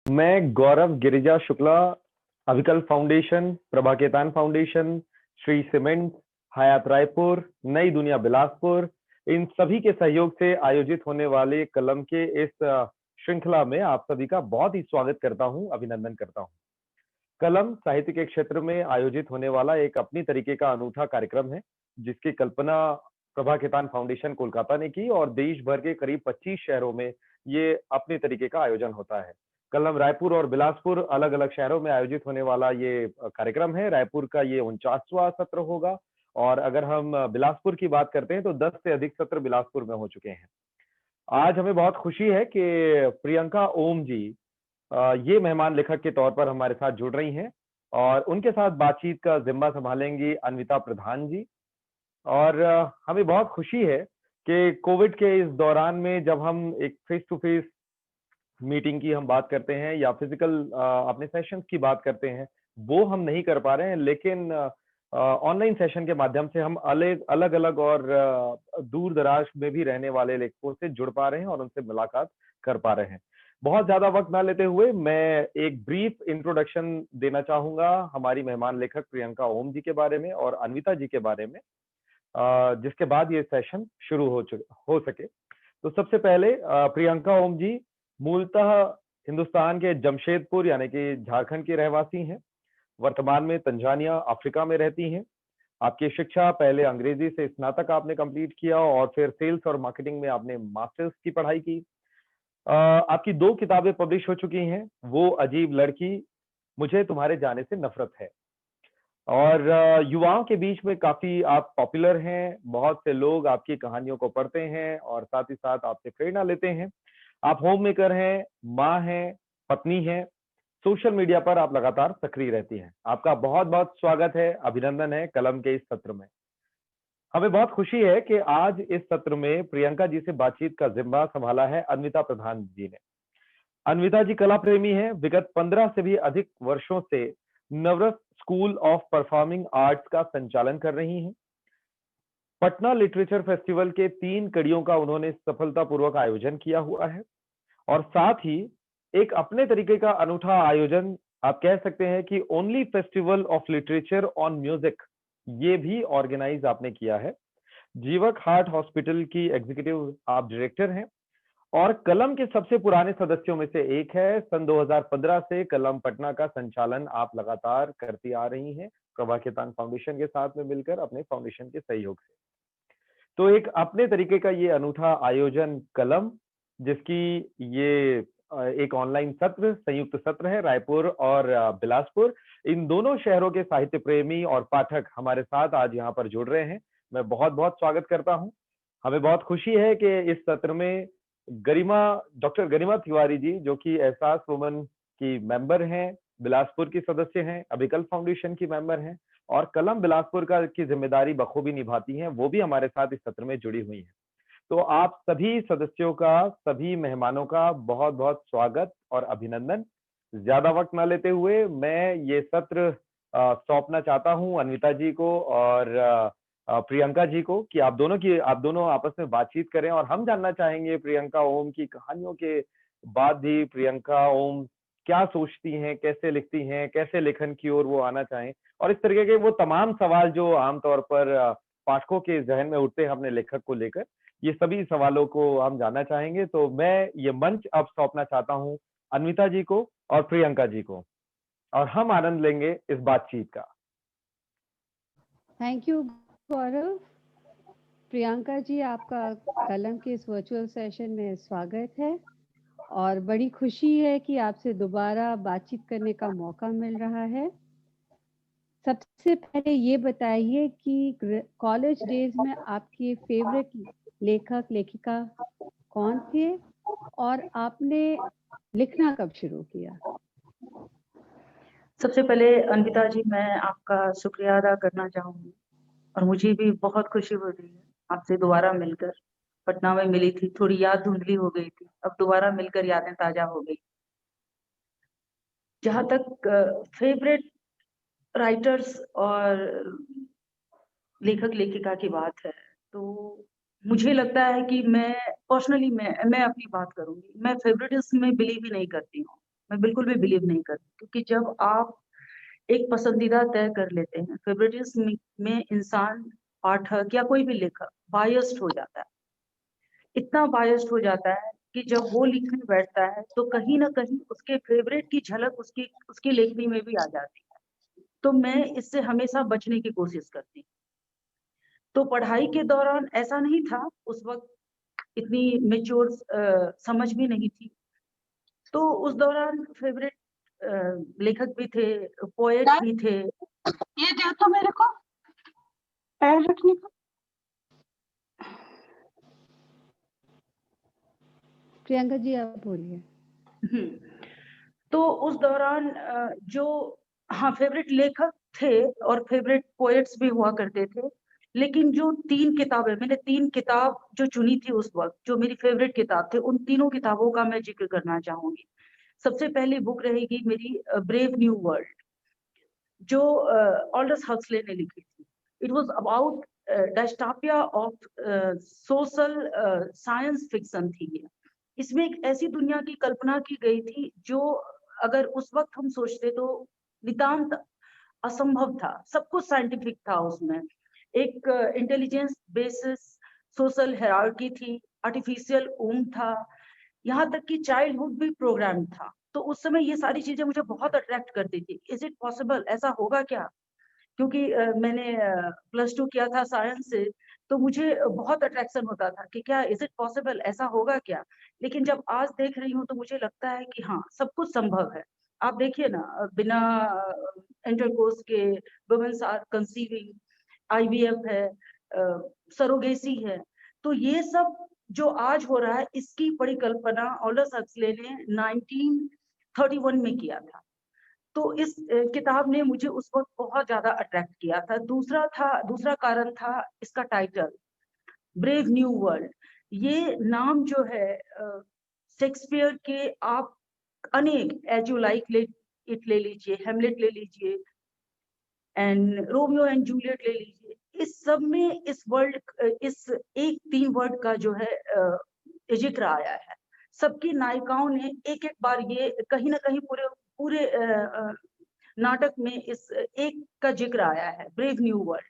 मैं Gaurav Girija Shukla, Abhikalp foundation, Prabha Ketan foundation, Shree cement, Hyatt Raipur, Nai Duniya Bilaspur, इन सभी के सहयोग से आयोजित होने वाले कलम के इस श्रृंखला में आप सभी का बहुत ही स्वागत करता हूं, अभिनंदन करता हूं। कलम साहित्य के क्षेत्र में आयोजित होने वाला एक अपनी तरीके का अनूठा कार्यक्रम है, जिसकी कल्पना प्रभा केतान फाउंडेशन कोलकाता ने की और देश भर के करीब 25 शहरों में ये अपने तरीके का आयोजन होता है। कलम रायपुर और बिलासपुर अलग अलग शहरों में आयोजित होने वाला ये कार्यक्रम है। रायपुर का ये 49वां सत्र होगा और अगर हम बिलासपुर की बात करते हैं तो 10 से अधिक सत्र बिलासपुर में हो चुके हैं। आज हमें बहुत खुशी है कि प्रियंका ओम जी ये मेहमान लेखक के तौर पर हमारे साथ जुड़ रही हैं और उनके साथ बातचीत का जिम्मा संभालेंगी अन्विता प्रधान जी। और हमें बहुत खुशी है कि कोविड के इस दौरान में जब हम एक फेस टू फेस मीटिंग की हम बात करते हैं या फिजिकल अपने सेशंस की बात करते हैं, वो हम नहीं कर पा रहे हैं, लेकिन ऑनलाइन सेशन के माध्यम से हम अलग अलग और दूर दराज में भी रहने वाले लेखकों से जुड़ पा रहे हैं और उनसे मुलाकात कर पा रहे हैं। बहुत ज्यादा वक्त ना लेते हुए मैं एक ब्रीफ इंट्रोडक्शन देना चाहूंगा हमारी मेहमान लेखक प्रियंका ओम जी के बारे में और अन्विता जी के बारे में, जिसके बाद ये सेशन शुरू हो सके। तो सबसे पहले प्रियंका ओम जी मूलतः हिंदुस्तान के जमशेदपुर यानी कि झारखंड की रहवासी हैं। वर्तमान में तंजानिया अफ्रीका में रहती हैं। आपकी शिक्षा पहले अंग्रेजी से स्नातक आपने कंप्लीट किया और फिर सेल्स और मार्केटिंग में आपने मास्टर्स की पढ़ाई की। आपकी 2 किताबें पब्लिश हो चुकी हैं, वो अजीब लड़की, मुझे तुम्हारे जाने से नफरत है। और युवाओं के बीच में काफी आप पॉपुलर हैं, बहुत से लोग आपकी कहानियों को पढ़ते हैं और साथ ही साथ आपसे प्रेरणा लेते हैं। आप होम मेकर हैं, माँ हैं, पत्नी हैं, सोशल मीडिया पर आप लगातार सक्रिय रहती हैं। आपका बहुत बहुत स्वागत है, अभिनंदन है कलम के इस सत्र में। हमें बहुत खुशी है कि आज इस सत्र में प्रियंका जी से बातचीत का जिम्मा संभाला है अन्विता प्रधान जी ने। अन्विता जी कला प्रेमी हैं, विगत 15 से भी अधिक वर्षों से नवरस स्कूल ऑफ परफॉर्मिंग आर्ट्स का संचालन कर रही हैं। पटना लिटरेचर फेस्टिवल के 3 कड़ियों का उन्होंने सफलतापूर्वक आयोजन किया हुआ है और साथ ही एक अपने तरीके का अनूठा आयोजन, आप कह सकते हैं कि only festival of literature on music, ये भी ऑर्गेनाइज आपने किया है। जीवक हार्ट हॉस्पिटल की एग्जीक्यूटिव आप डायरेक्टर हैं और कलम के सबसे पुराने सदस्यों में से एक है। सन 2015 से कलम पटना का संचालन आप लगातार करती आ रही हैं, प्रभा केतान फाउंडेशन के साथ में मिलकर अपने फाउंडेशन के सहयोग से। तो एक अपने तरीके का ये अनूठा आयोजन कलम, जिसकी ये एक ऑनलाइन सत्र, संयुक्त सत्र है रायपुर और बिलासपुर। इन दोनों शहरों के साहित्य प्रेमी और पाठक हमारे साथ आज यहाँ पर जुड़ रहे हैं। मैं बहुत बहुत स्वागत करता हूँ। हमें बहुत खुशी है कि इस सत्र में डॉक्टर गरिमा तिवारी जी, जो कि एहसास वुमन की मेंबर हैं, बिलासपुर की सदस्य हैं, अभिकल्प फाउंडेशन की मेंबर हैं और कलम बिलासपुर का की जिम्मेदारी बखूबी निभाती हैं, वो भी हमारे साथ इस सत्र में जुड़ी हुई हैं। तो आप सभी सदस्यों का, सभी मेहमानों का बहुत बहुत स्वागत और अभिनंदन। ज्यादा वक्त ना लेते हुए मैं ये सत्र सौंपना चाहता हूँ अन्विता जी को और प्रियंका जी को कि आप दोनों आपस में बातचीत करें और हम जानना चाहेंगे प्रियंका ओम की कहानियों के बाद भी प्रियंका ओम क्या सोचती हैं, कैसे लिखती हैं, कैसे लेखन की ओर वो आना चाहें और इस तरीके के वो तमाम सवाल जो आमतौर पर पाठकों के जहन में उठते हैं अपने लेखक को लेकर, ये सभी सवालों को हम जानना चाहेंगे। तो मैं ये मंच अब सौंपना चाहता हूँ अन्विता जी को और प्रियंका जी को और हम आनंद लेंगे इस बातचीत का। थैंक यू गौरव। प्रियंका जी, आपका कलम के इस वर्चुअल सेशन में स्वागत है और बड़ी खुशी है कि आपसे दोबारा बातचीत करने का मौका मिल रहा है। सबसे पहले ये बताइए कि कॉलेज डेज में आपके फेवरेट लेखक लेखिका कौन थे और आपने लिखना कब शुरू किया? सबसे पहले अन्विता जी, मैं आपका शुक्रिया अदा करना चाहूंगी और मुझे भी बहुत खुशी हो रही है आपसे दोबारा मिलकर। पटना में मिली थी, थोड़ी याद धुंधली हो गई थी, अब दोबारा मिलकर यादें ताजा हो गई। जहां तक फेवरेट राइटर्स और लेखक लेखिका की बात है, तो मुझे लगता है कि मैं पर्सनली मैं अपनी बात करूंगी, मैं फेवरेटिज्म में बिलीव ही नहीं करती हूँ। मैं बिल्कुल भी बिलीव नहीं करती, क्योंकि जब आप एक पसंदीदा तय कर लेते हैं, फेवरेटिज्म में इंसान, पाठक या कोई भी लेखक बायस्ड हो जाता है, इतना बायस्ड हो जाता है कि जब वो लिखने बैठता है तो कहीं ना कहीं उसके फेवरेट की झलक उसकी उसकी लेखनी में भी आ जाती है। तो मैं इससे हमेशा बचने की कोशिश करती हूँ। तो पढ़ाई के दौरान ऐसा नहीं था, उस वक्त इतनी मेच्योर समझ भी नहीं थी, तो उस दौरान फेवरेट लेखक भी थे, पोएट भी थे। ये दे तो मेरे को पैर रखने को। प्रियंका जी आप बोलिए। तो उस दौरान जो हाँ फेवरेट लेखक थे और फेवरेट पोएट्स भी हुआ करते थे, लेकिन जो 3 किताबें, मैंने 3 किताब जो चुनी थी उस वक्त, जो मेरी फेवरेट किताब थे, उन तीनों किताबों का मैं जिक्र करना चाहूंगी। सबसे पहली बुक रहेगी मेरी ब्रेव न्यू वर्ल्ड, जो ऑल्डस हक्सले ने लिखी थी। It was about dystopia of social science fiction थी ये। इसमें एक ऐसी दुनिया की कल्पना की गई थी जो अगर उस वक्त हम सोचते तो नितांत असंभव था। सब कुछ साइंटिफिक था उसमें, एक इंटेलिजेंस बेसिस सोशल हायरार्की थी, आर्टिफिशियल ऊम था, यहाँ तक कि चाइल्डहुड भी प्रोग्राम था। तो उस समय ये सारी चीजें मुझे बहुत अट्रैक्ट करती थी। इज इट पॉसिबल, ऐसा होगा क्या? क्योंकि मैंने +2 किया था साइंस से, तो मुझे बहुत अट्रैक्शन होता था कि क्या इज इट पॉसिबल, ऐसा होगा क्या? लेकिन जब आज देख रही हूँ तो मुझे लगता है कि हाँ, सब कुछ संभव है। आप देखिए ना, बिना इंटरकोर्स के वुमेन्स आर कंसीविंग, IVF है, सरोगेसी है। तो ये सब जो आज हो रहा है, इसकी परिकल्पना ऑल्डस हक्सले ने 1931 में किया था। तो इस किताब ने मुझे उस वक्त बहुत ज्यादा अट्रैक्ट किया था। दूसरा कारण था इसका टाइटल, ब्रेव न्यू वर्ल्ड। ये नाम जो है शेक्सपियर के आप अनेक, एज यू लाइक इट ले लीजिए, हेमलेट ले लीजिए, एंड रोमियो एंड जूलियट ले लीजिए, इस सब में इस एक 3 वर्ड का जो है जिक्र आया है। सबकी नायिकाओं ने एक एक बार ये कहीं ना कहीं पूरे पूरे नाटक में इस एक का जिक्र आया है, ब्रेव न्यू वर्ल्ड।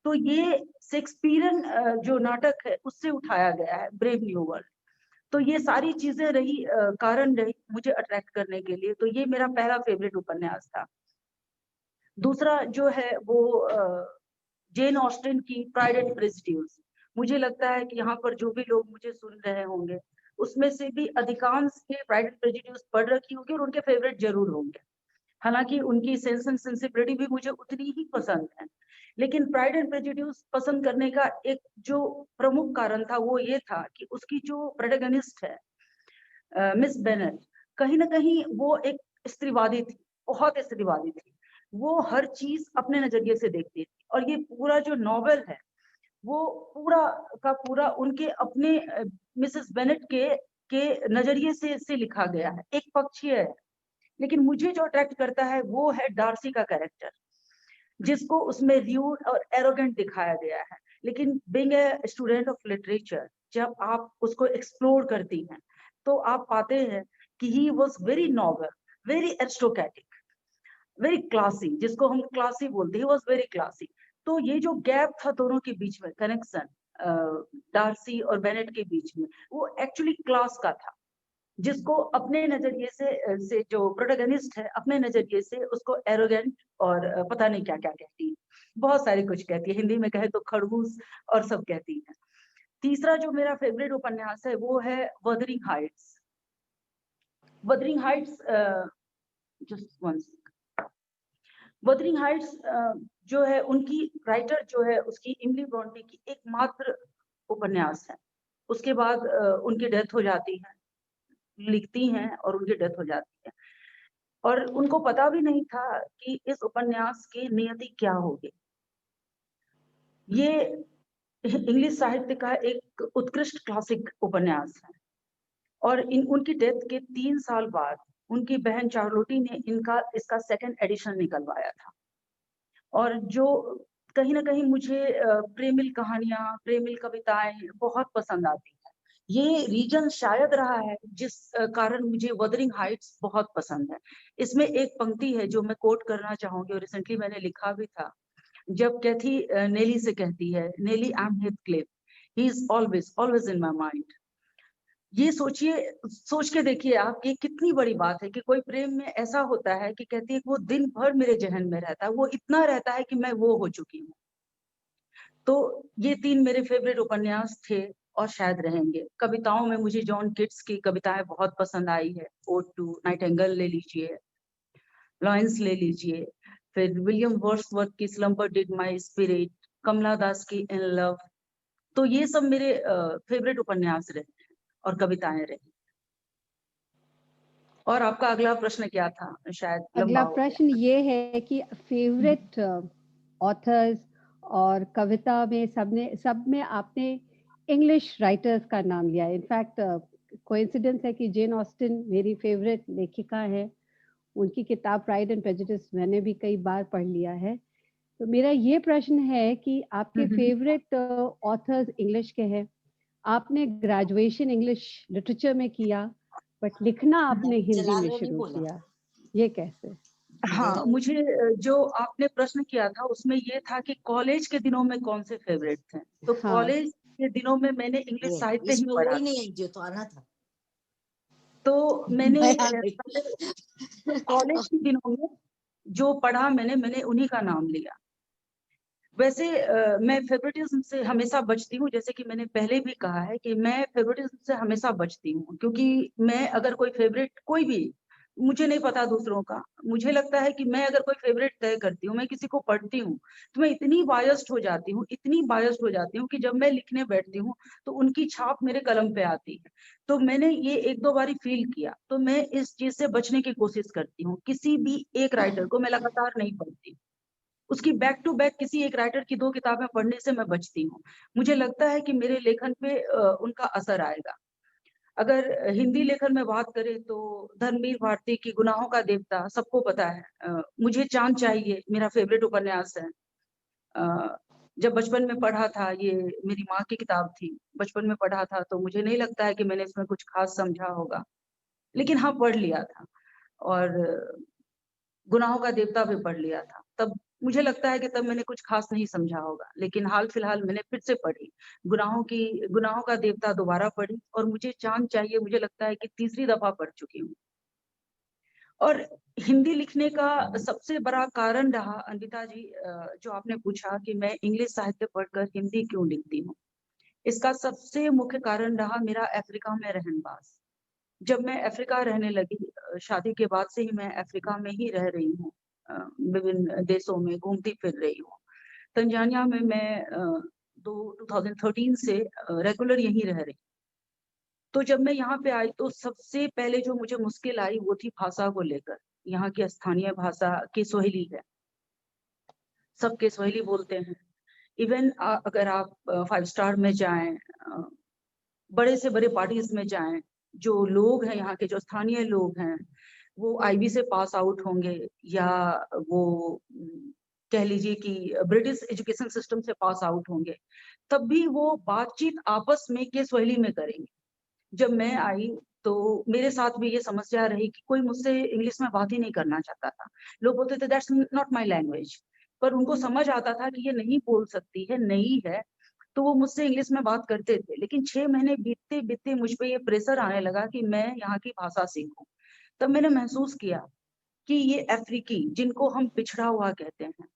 तो ये शेक्सपियरन जो नाटक है उससे उठाया गया है, ब्रेव न्यू वर्ल्ड। तो ये सारी चीजें रही, कारण रही मुझे अट्रैक्ट करने के लिए। तो ये मेरा पहला फेवरेट उपन्यास था। दूसरा जो है वो जेन ऑस्टिन की प्राइड एंड प्रेजुडिस। मुझे लगता है कि यहाँ पर जो भी लोग मुझे सुन रहे होंगे, उसमें से भी अधिकांश के प्राइड एंड प्रेजुडिस पढ़ रखी होगी और उनके फेवरेट जरूर होंगे। हालांकि उनकी सेंस एंड सेंसिबिलिटी भी मुझे उतनी ही पसंद है, लेकिन प्राइड एंड प्रेजुडिस पसंद करने का एक जो प्रमुख कारण था वो ये था कि उसकी जो प्रोटैगनिस्ट है मिस बेनेट, कहीं ना कहीं वो एक स्त्रीवादी थी, बहुत स्त्रीवादी थी। वो हर चीज अपने नजरिए से देखती थी, और ये पूरा जो नॉवेल है वो पूरा का पूरा उनके अपने मिसेस बेनेट के नजरिए से लिखा गया है। एक पक्षीय है, लेकिन मुझे जो अट्रैक्ट करता है वो है डार्सी का कैरेक्टर, जिसको उसमें र्यूड और एरोगेंट दिखाया गया है। लेकिन being a student of literature, जब आप उसको एक्सप्लोर करती हैं तो आप पाते हैं कि he was very noble, very aristocratic, very classy, जिसको हम क्लासी बोलते हैं, वॉज वेरी क्लासी। तो ये जो गैप था दोनों के बीच में, कनेक्शन डार्सी और बेनेट के बीच में, वो एक्चुअली क्लास का था, जिसको अपने नजरिए से जो प्रोटैगनिस्ट है अपने नजरिए से उसको एरोगेंट और पता नहीं क्या क्या कहती है, बहुत सारी कुछ कहती है, हिंदी में कहे तो खड़ूस और सब कहती है। तीसरा जो मेरा फेवरेट उपन्यास है वो है Wuthering Heights. Wuthering Heights just one, Wuthering Heights जो है उनकी राइटर जो है उसकी इमली ब्रोंटे की एकमात्र उपन्यास है। उसके बाद उनकी डेथ हो जाती है, लिखती हैं और उनकी डेथ हो जाती है, और उनको पता भी नहीं था कि इस उपन्यास की नियति क्या होगी। ये इंग्लिश साहित्य का एक उत्कृष्ट क्लासिक उपन्यास है, और उनकी डेथ के 3 साल बाद उनकी बहन चार्लोटी ने इसका 2nd एडिशन निकलवाया था। और जो कहीं ना कहीं मुझे प्रेमिल कहानियां, प्रेमिल कविताएं बहुत पसंद आती है, ये रीजन शायद रहा है जिस कारण मुझे वदरिंग हाइट्स बहुत पसंद है। इसमें एक पंक्ति है जो मैं कोट करना चाहूंगी और रिसेंटली मैंने लिखा भी था। जब कैथी नेली से कहती है, Nelly I am Heathcliff, he is always always in my mind. ये सोचिए, सोच के देखिए आप, ये कितनी बड़ी बात है कि कोई प्रेम में ऐसा होता है कि कहती है कि वो दिन भर मेरे जहन में रहता है, वो इतना रहता है कि मैं वो हो चुकी हूँ। तो ये 3 मेरे फेवरेट उपन्यास थे और शायद रहेंगे। कविताओं में मुझे जॉन किट्स की कविताएं बहुत पसंद आई है। ओड टू नाइटिंगेल ले लीजिए, लॉरेंस ले लीजिए, फिर विलियम वर्ड्सवर्थ की स्लम्बर डिड माय स्पिरिट, कमला दास की इन लव। तो ये सब मेरे फेवरेट उपन्यास रहे और कविताएं रही। और आपका अगला प्रश्न क्या था? शायद लंबा अगला हो गया। प्रश्न ये है कि फेवरेट ऑथर्स और कविता में सब में आपने इंग्लिश राइटर्स का नाम लिया। इनफैक्ट कोइंसिडेंस है कि जेन ऑस्टिन मेरी फेवरेट लेखिका है। उनकी किताब प्राइड एंड प्रेजुडिस मैंने भी कई बार पढ़ लिया है। तो मेरा ये प्रश्न है कि आपके फेवरेट ऑथर्स इंग्लिश के हैं। आपने ग्रेजुएशन इंग्लिश लिटरेचर में किया, बट लिखना आपने हिंदी में शुरू किया, ये कैसे? हाँ, मुझे जो आपने प्रश्न किया था उसमें ये था कि कॉलेज के दिनों में कौन से फेवरेट थे। तो हाँ। कॉलेज के दिनों में मैंने इंग्लिश साहित्य ही इसमें पढ़ा। वही नहीं जो तो आना था। तो मैंने मैं आ गई। कॉलेज के दिनों में जो पढ़ा मैंने उन्हीं का नाम लिया। वैसे मैं फेवरेटिज्म से हमेशा बचती हूँ। जैसे कि मैंने पहले भी कहा है कि मैं फेवरेटिज्म से हमेशा बचती हूँ, क्योंकि मैं अगर कोई फेवरेट, कोई भी, मुझे नहीं पता दूसरों का, मुझे लगता है कि मैं अगर कोई फेवरेट तय करती हूँ, मैं किसी को पढ़ती हूँ, तो मैं इतनी बायस्ड हो जाती हूँ, इतनी बायस्ड हो जाती हूँ कि जब मैं लिखने बैठती हूँ तो उनकी छाप मेरे कलम पे आती है। तो मैंने ये 1-2 बारी फील किया, तो मैं इस चीज से बचने की कोशिश करती हूँ। किसी भी एक राइटर को मैं लगातार नहीं पढ़ती, उसकी बैक टू बैक किसी एक राइटर की 2 किताबें पढ़ने से मैं बचती हूँ। मुझे लगता है कि मेरे लेखन पे उनका असर आएगा। अगर हिंदी लेखन में बात करें तो धर्मवीर भारती की गुनाहों का देवता सबको पता है। मुझे चांद चाहिए मेरा फेवरेट उपन्यास है। जब बचपन में पढ़ा था, ये मेरी माँ की किताब थी, बचपन में पढ़ा था, तो मुझे नहीं लगता है कि मैंने इसमें कुछ खास समझा होगा, लेकिन हाँ, पढ़ लिया था। और गुनाहों का देवता भी पढ़ लिया था। तब मुझे लगता है कि तब मैंने कुछ खास नहीं समझा होगा, लेकिन हाल फिलहाल मैंने फिर से पढ़ी गुनाहों का देवता, दोबारा पढ़ी, और मुझे चांद चाहिए मुझे लगता है कि तीसरी दफा पढ़ चुकी हूँ। और हिंदी लिखने का सबसे बड़ा कारण रहा, अन्विता जी, जो आपने पूछा कि मैं इंग्लिश साहित्य पढ़कर हिंदी क्यों लिखती हूँ, इसका सबसे मुख्य कारण रहा मेरा अफ्रीका में रहनवास। जब मैं अफ्रीका रहने लगी, शादी के बाद से ही मैं अफ्रीका में ही रह रही हूँ, विभिन्न देशों में घूमती फिर रही हूँ। तंजानिया में मैं 2013 से रेगुलर यहीं रह रही। तो जब मैं यहाँ पे आई तो सबसे पहले जो मुझे मुश्किल आई वो थी भाषा को लेकर। यहाँ की स्थानीय भाषा किस्वाहिली है, सब किस्वाहिली बोलते हैं। इवन अगर आप 5 स्टार में जाएं, बड़े से बड़े पार्टीज में जाएं, जो लोग हैं यहाँ के, जो स्थानीय लोग हैं, वो आईबी से पास आउट होंगे या वो कह लीजिए कि ब्रिटिश एजुकेशन सिस्टम से पास आउट होंगे, तब भी वो बातचीत आपस में किस्वाहिली में करेंगे। जब मैं आई तो मेरे साथ भी ये समस्या रही कि कोई मुझसे इंग्लिश में बात ही नहीं करना चाहता था। लोग बोलते थे दैट्स नॉट माय लैंग्वेज, पर उनको समझ आता था कि ये नहीं बोल सकती है, नई है, तो वो मुझसे इंग्लिश में बात करते थे। लेकिन 6 महीने बीतते बीतते मुझ पे ये प्रेशर आने लगा कि मैं यहाँ की भाषा सीखूं। तब मैंने महसूस किया कि ये अफ्रीकी, जिनको हम पिछड़ा हुआ कहते हैं,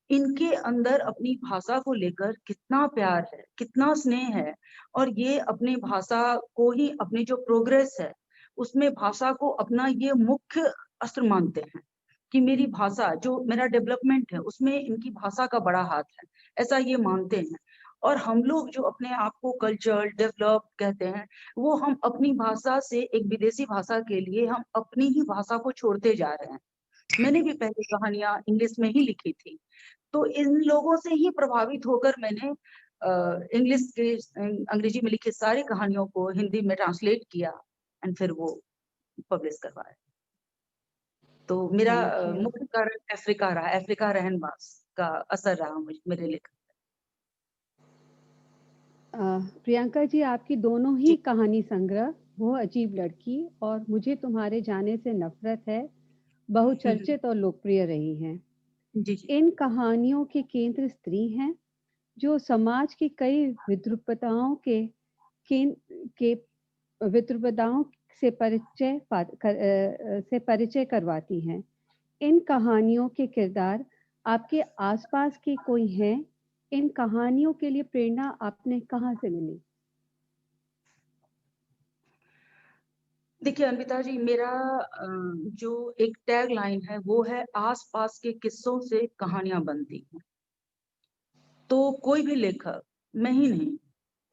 इनके अंदर अपनी भाषा को लेकर कितना प्यार है, कितना स्नेह है, और ये अपनी भाषा को ही, अपनी जो प्रोग्रेस है उसमें भाषा को अपना ये मुख्य अस्त्र मानते हैं कि मेरी भाषा, जो मेरा डेवलपमेंट है उसमें इनकी भाषा का बड़ा हाथ है, ऐसा ये मानते हैं। और हम लोग जो अपने आप को कल्चर डेवलप कहते हैं, वो हम अपनी भाषा से एक विदेशी भाषा के लिए हम अपनी ही भाषा को छोड़ते जा रहे हैं। मैंने भी पहले कहानियां इंग्लिश में ही लिखी थी, तो इन लोगों से ही प्रभावित होकर मैंने इंग्लिश के अंग्रेजी में लिखी सारी कहानियों को हिंदी में ट्रांसलेट किया एंड फिर वो पब्लिश करवाया। तो मेरा मुख्य कारण अफ्रीका रहा, अफ्रीका रहनवास का असर रहा मेरे लेखन। प्रियंका जी, आपकी दोनों ही कहानी संग्रह वो अजीब लड़की और मुझे तुम्हारे जाने से नफरत है बहुचर्चित और लोकप्रिय रही हैं। जी जी इन कहानियों के केंद्र स्त्री हैं जो समाज की कई विद्रुपताओं के विद्रुपताओं से परिचय करवाती हैं। इन कहानियों के किरदार आपके आसपास के कोई हैं? इन कहानियों के लिए प्रेरणा आपने कहाँ से मिली? देखिए अनविता जी, मेरा जो एक टैग लाइन है वो है आसपास के किस्सों से कहानियां बनती हैं। तो कोई भी लेखक, मैं ही नहीं,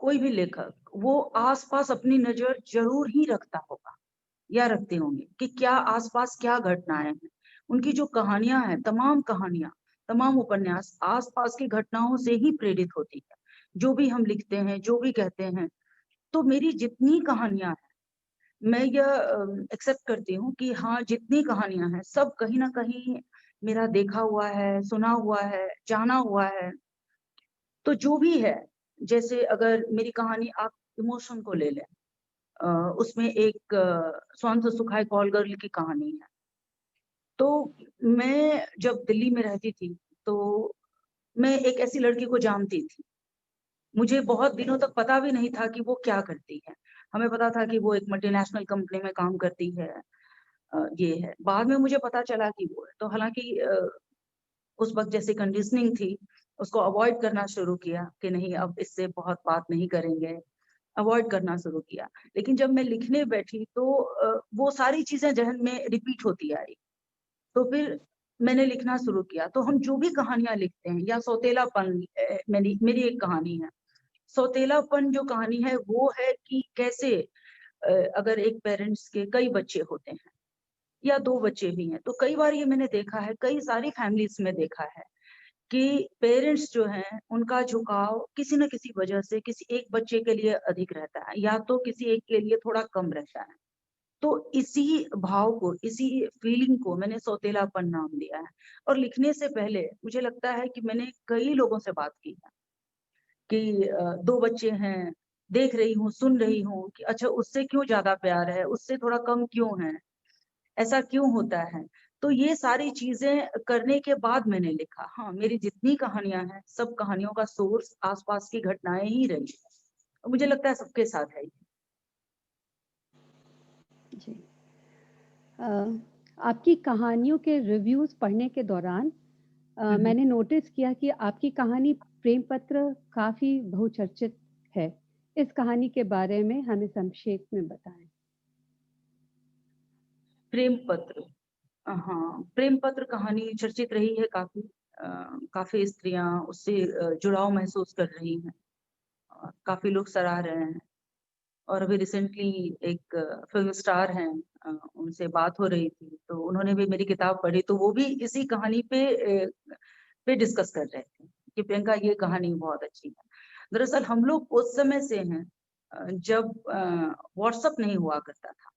कोई भी लेखक वो आसपास अपनी नजर जरूर ही रखता होगा या रखते होंगे कि क्या आसपास क्या घटनाएं हैं। उनकी जो कहानियां हैं, तमाम कहानियां, तमाम उपन्यास आसपास की घटनाओं से ही प्रेरित होती है। जो भी हम लिखते हैं, जो भी कहते हैं, तो मेरी जितनी कहानियां हैं, मैं यह एक्सेप्ट करती हूँ कि हाँ, जितनी कहानियां हैं सब कहीं ना कहीं मेरा देखा हुआ है, सुना हुआ है, जाना हुआ है। तो जो भी है, जैसे अगर मेरी कहानी आप इमोशन को ले लें, उसमें एक स्वांत सुखाए कॉल गर्ल की कहानी है। तो मैं जब दिल्ली में रहती थी तो मैं एक ऐसी लड़की को जानती थी। मुझे बहुत दिनों तक पता भी नहीं था कि वो क्या करती है। हमें पता था कि वो एक मल्टीनेशनल कंपनी में काम करती है। ये है, बाद में मुझे पता चला कि वो है। तो हालांकि उस वक्त जैसे कंडीशनिंग थी, उसको अवॉइड करना शुरू किया कि नहीं, अब इससे बहुत बात नहीं करेंगे, अवॉइड करना शुरू किया। लेकिन जब मैं लिखने बैठी तो वो सारी चीजें जहन में रिपीट होती आई। तो फिर मैंने लिखना शुरू किया। तो हम जो भी कहानियां लिखते हैं, या सौतेलापन, मेरी मेरी एक कहानी है। सौतेलापन जो कहानी है वो है कि कैसे अगर एक पेरेंट्स के कई बच्चे होते हैं या दो बच्चे भी हैं, तो कई बार ये मैंने देखा है, कई सारी फैमिलीज में देखा है कि पेरेंट्स जो हैं उनका झुकाव किसी न किसी वजह से किसी एक बच्चे के लिए अधिक रहता है, या तो किसी एक के लिए थोड़ा कम रहता है। तो इसी भाव को, इसी फीलिंग को मैंने सौतेलापन नाम दिया है। और लिखने से पहले मुझे लगता है कि मैंने कई लोगों से बात की है कि दो बच्चे हैं, देख रही हूँ, सुन रही हूँ कि अच्छा उससे क्यों ज्यादा प्यार है, उससे थोड़ा कम क्यों है, ऐसा क्यों होता है। तो ये सारी चीजें करने के बाद मैंने लिखा। हाँ, मेरी जितनी कहानियां हैं, सब कहानियों का सोर्स आसपास की घटनाएं ही रही है। मुझे लगता है सबके साथ है। जी। आपकी कहानियों के रिव्यूज पढ़ने के दौरान मैंने नोटिस किया कि आपकी कहानी प्रेम पत्र काफी बहुचर्चित है। इस कहानी के बारे में हमें संक्षेप में बताएं। प्रेम पत्र, हाँ, प्रेम पत्र कहानी चर्चित रही है काफी। काफी स्त्रियां उससे जुड़ाव महसूस कर रही हैं, काफी लोग सराह रहे हैं। और अभी रिसेंटली एक फिल्म स्टार हैं, उनसे बात हो रही थी, तो उन्होंने भी मेरी किताब पढ़ी, तो वो भी इसी कहानी पे डिस्कस कर रहे थे कि प्रियंका, ये कहानी बहुत अच्छी है। दरअसल हम लोग उस समय से हैं जब व्हाट्सएप नहीं हुआ करता था,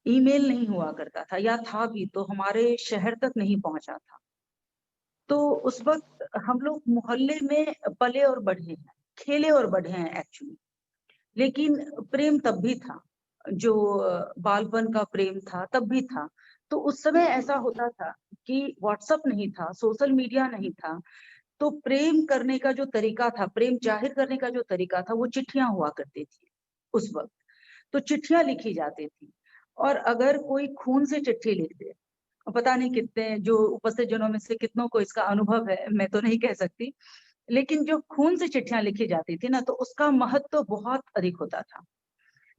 ईमेल नहीं हुआ करता था, या था भी तो हमारे शहर तक नहीं पहुंचा था। तो उस वक्त हम लोग मोहल्ले में पले और बढ़े हैं, खेले और बढ़े हैं एक्चुअली। लेकिन प्रेम तब भी था, जो बालपन का प्रेम था तब भी था। तो उस समय ऐसा होता था कि व्हाट्सएप नहीं था, सोशल मीडिया नहीं था, तो प्रेम करने का जो तरीका था, प्रेम जाहिर करने का जो तरीका था, वो चिट्ठियां हुआ करती थी उस वक्त। तो चिट्ठियां लिखी जाती थी। और अगर कोई खून से चिट्ठी लिख दे, और पता नहीं कितने जो उपस्थित जनों में से कितनों को इसका अनुभव है, मैं तो नहीं कह सकती, लेकिन जो खून से चिट्ठियां लिखी जाती थी ना, तो उसका महत्व तो बहुत अधिक होता था।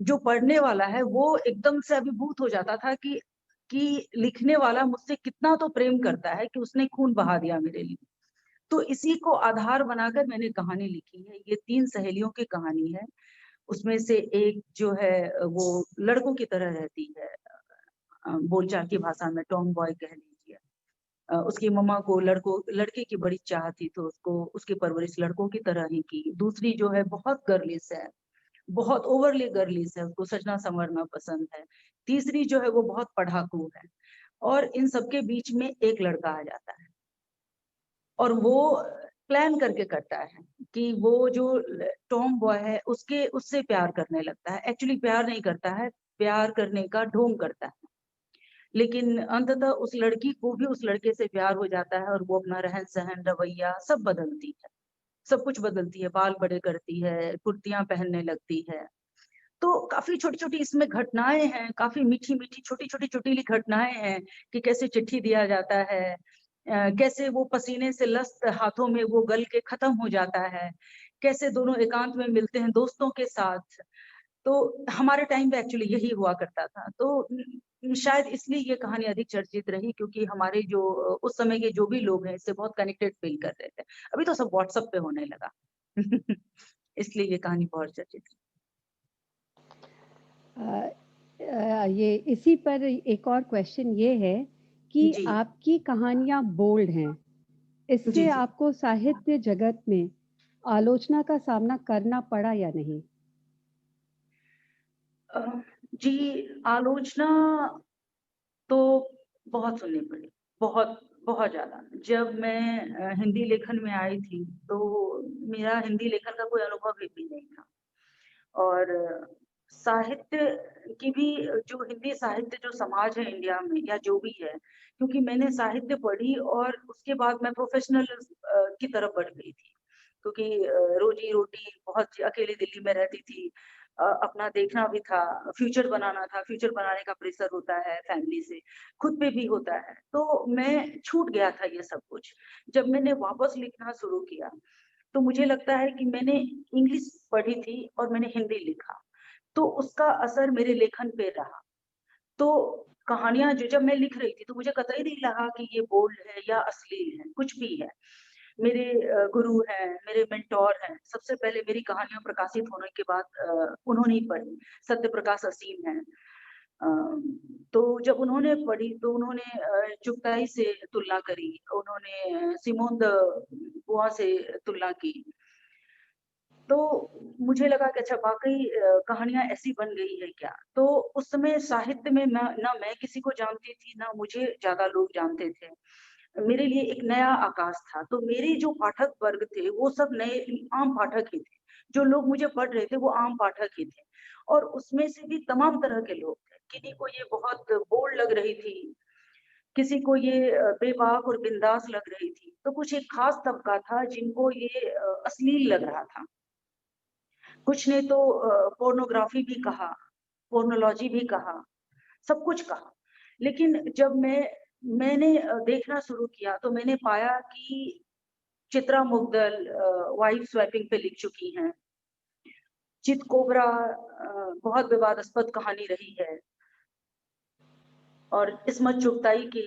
जो पढ़ने वाला है वो एकदम से अभिभूत हो जाता था कि लिखने वाला मुझसे कितना तो प्रेम करता है कि उसने खून बहा दिया मेरे लिए। तो इसी को आधार बनाकर मैंने कहानी लिखी है। ये 3 सहेलियों की कहानी है। उसमें से एक जो है वो लड़कों की तरह रहती है, बोलचाल की भाषा में टॉम बॉय कह लीजिए। उसकी मम्मा को लड़के की बड़ी चाह थी, तो उसको उसकी परवरिश लड़कों की तरह ही की। दूसरी जो है बहुत गर्लिश है, बहुत ओवरली गर्लिश है, उसको सजना संवरना पसंद है। तीसरी जो है वो बहुत पढ़ाकू है। और इन सबके बीच में एक लड़का आ जाता है, और वो प्लान करके करता है कि वो जो टॉम बॉय है उससे प्यार करने लगता है। एक्चुअली प्यार नहीं करता है, प्यार करने का ढोंग करता है, लेकिन अंततः उस लड़की को भी उस लड़के से प्यार हो जाता है और वो अपना रहन सहन, रवैया सब बदलती है, सब कुछ बदलती है, बाल बड़े करती है, कुर्तियां पहनने लगती है। तो काफी छोटी छोटी इसमें घटनाएं हैं, काफी मीठी मीठी छोटी छोटी चुटीली घटनाएं हैं कि कैसे चिट्ठी दिया जाता है, कैसे वो पसीने से लस्त हाथों में वो गल के खत्म हो जाता है, कैसे दोनों एकांत में मिलते हैं दोस्तों के साथ। तो हमारे टाइम पे एक्चुअली यही हुआ करता था। तो शायद इसलिए ये कहानी अधिक चर्चित रही, क्योंकि हमारे जो उस समय के जो भी लोग हैं इससे बहुत कनेक्टेड फील कर रहे थे। अभी तो सब व्हाट्सएप पे होने लगा इसलिए ये कहानी बहुत चर्चित है। ये इसी पर एक और क्वेश्चन ये है कि जी आपकी कहानियां बोल्ड हैं, जी इससे जी आपको साहित्य जगत में आलोचना का सामना करना पड़ा या नहीं? अ, जी, आलोचना तो बहुत सुननी पड़ी, बहुत बहुत ज्यादा। जब मैं हिंदी लेखन में आई थी तो मेरा हिंदी लेखन का कोई अनुभव भी नहीं था, और साहित्य की भी, जो हिंदी साहित्य जो समाज है इंडिया में या जो भी है, क्योंकि मैंने साहित्य पढ़ी और उसके बाद मैं प्रोफेशनल की तरफ बढ़ गई थी, क्योंकि रोजी रोटी बहुत अकेले दिल्ली में रहती थी, अपना देखना भी था, फ्यूचर बनाना था, फ्यूचर बनाने का प्रेशर होता है फैमिली से, खुद पे भी होता है, तो मैं छूट गया था ये सब कुछ। जब मैंने वापस लिखना शुरू किया तो मुझे लगता है कि मैंने इंग्लिश पढ़ी थी और मैंने हिंदी लिखा, तो उसका असर मेरे लेखन पे रहा। तो कहानियां जो जब मैं लिख रही थी तो मुझे कतई नहीं लगा कि ये बोल्ड है या अश्लील है, कुछ भी है। मेरे गुरु हैं, मेरे मेंटोर हैं, सबसे पहले मेरी कहानियां प्रकाशित होने के बाद उन्होंने ही पढ़ी, सत्य प्रकाश असीम है। अ, तो जब उन्होंने पढ़ी तो उन्होंने चुगताई से तुलना करी, उन्होंने सिमोन द बुआ से तुलना की। तो मुझे लगा कि अच्छा वाकई कहानियां ऐसी बन गई है क्या। तो उस समय साहित्य में ना मैं किसी को जानती थी, ना मुझे ज्यादा लोग जानते थे, मेरे लिए एक नया आकाश था। तो मेरे जो पाठक वर्ग थे वो सब नए आम पाठक ही थे, जो लोग मुझे पढ़ रहे थे वो आम पाठक ही थे, और उसमें से भी तमाम तरह के लोग थे। किसी को ये बहुत बोल्ड लग रही थी, किसी को ये बेबाक और बिंदास लग रही थी, तो कुछ एक खास तबका था जिनको ये अश्लील लग रहा था। कुछ ने तो पोर्नोग्राफी भी कहा, पोर्नोलॉजी भी कहा, सब कुछ कहा। लेकिन जब मैंने देखना शुरू किया तो मैंने पाया कि चित्रा मुग्दल वाइफ स्वैपिंग पे लिख चुकी हैं, चित कोबरा बहुत विवादास्पद कहानी रही है, और इस्मत चुगताई की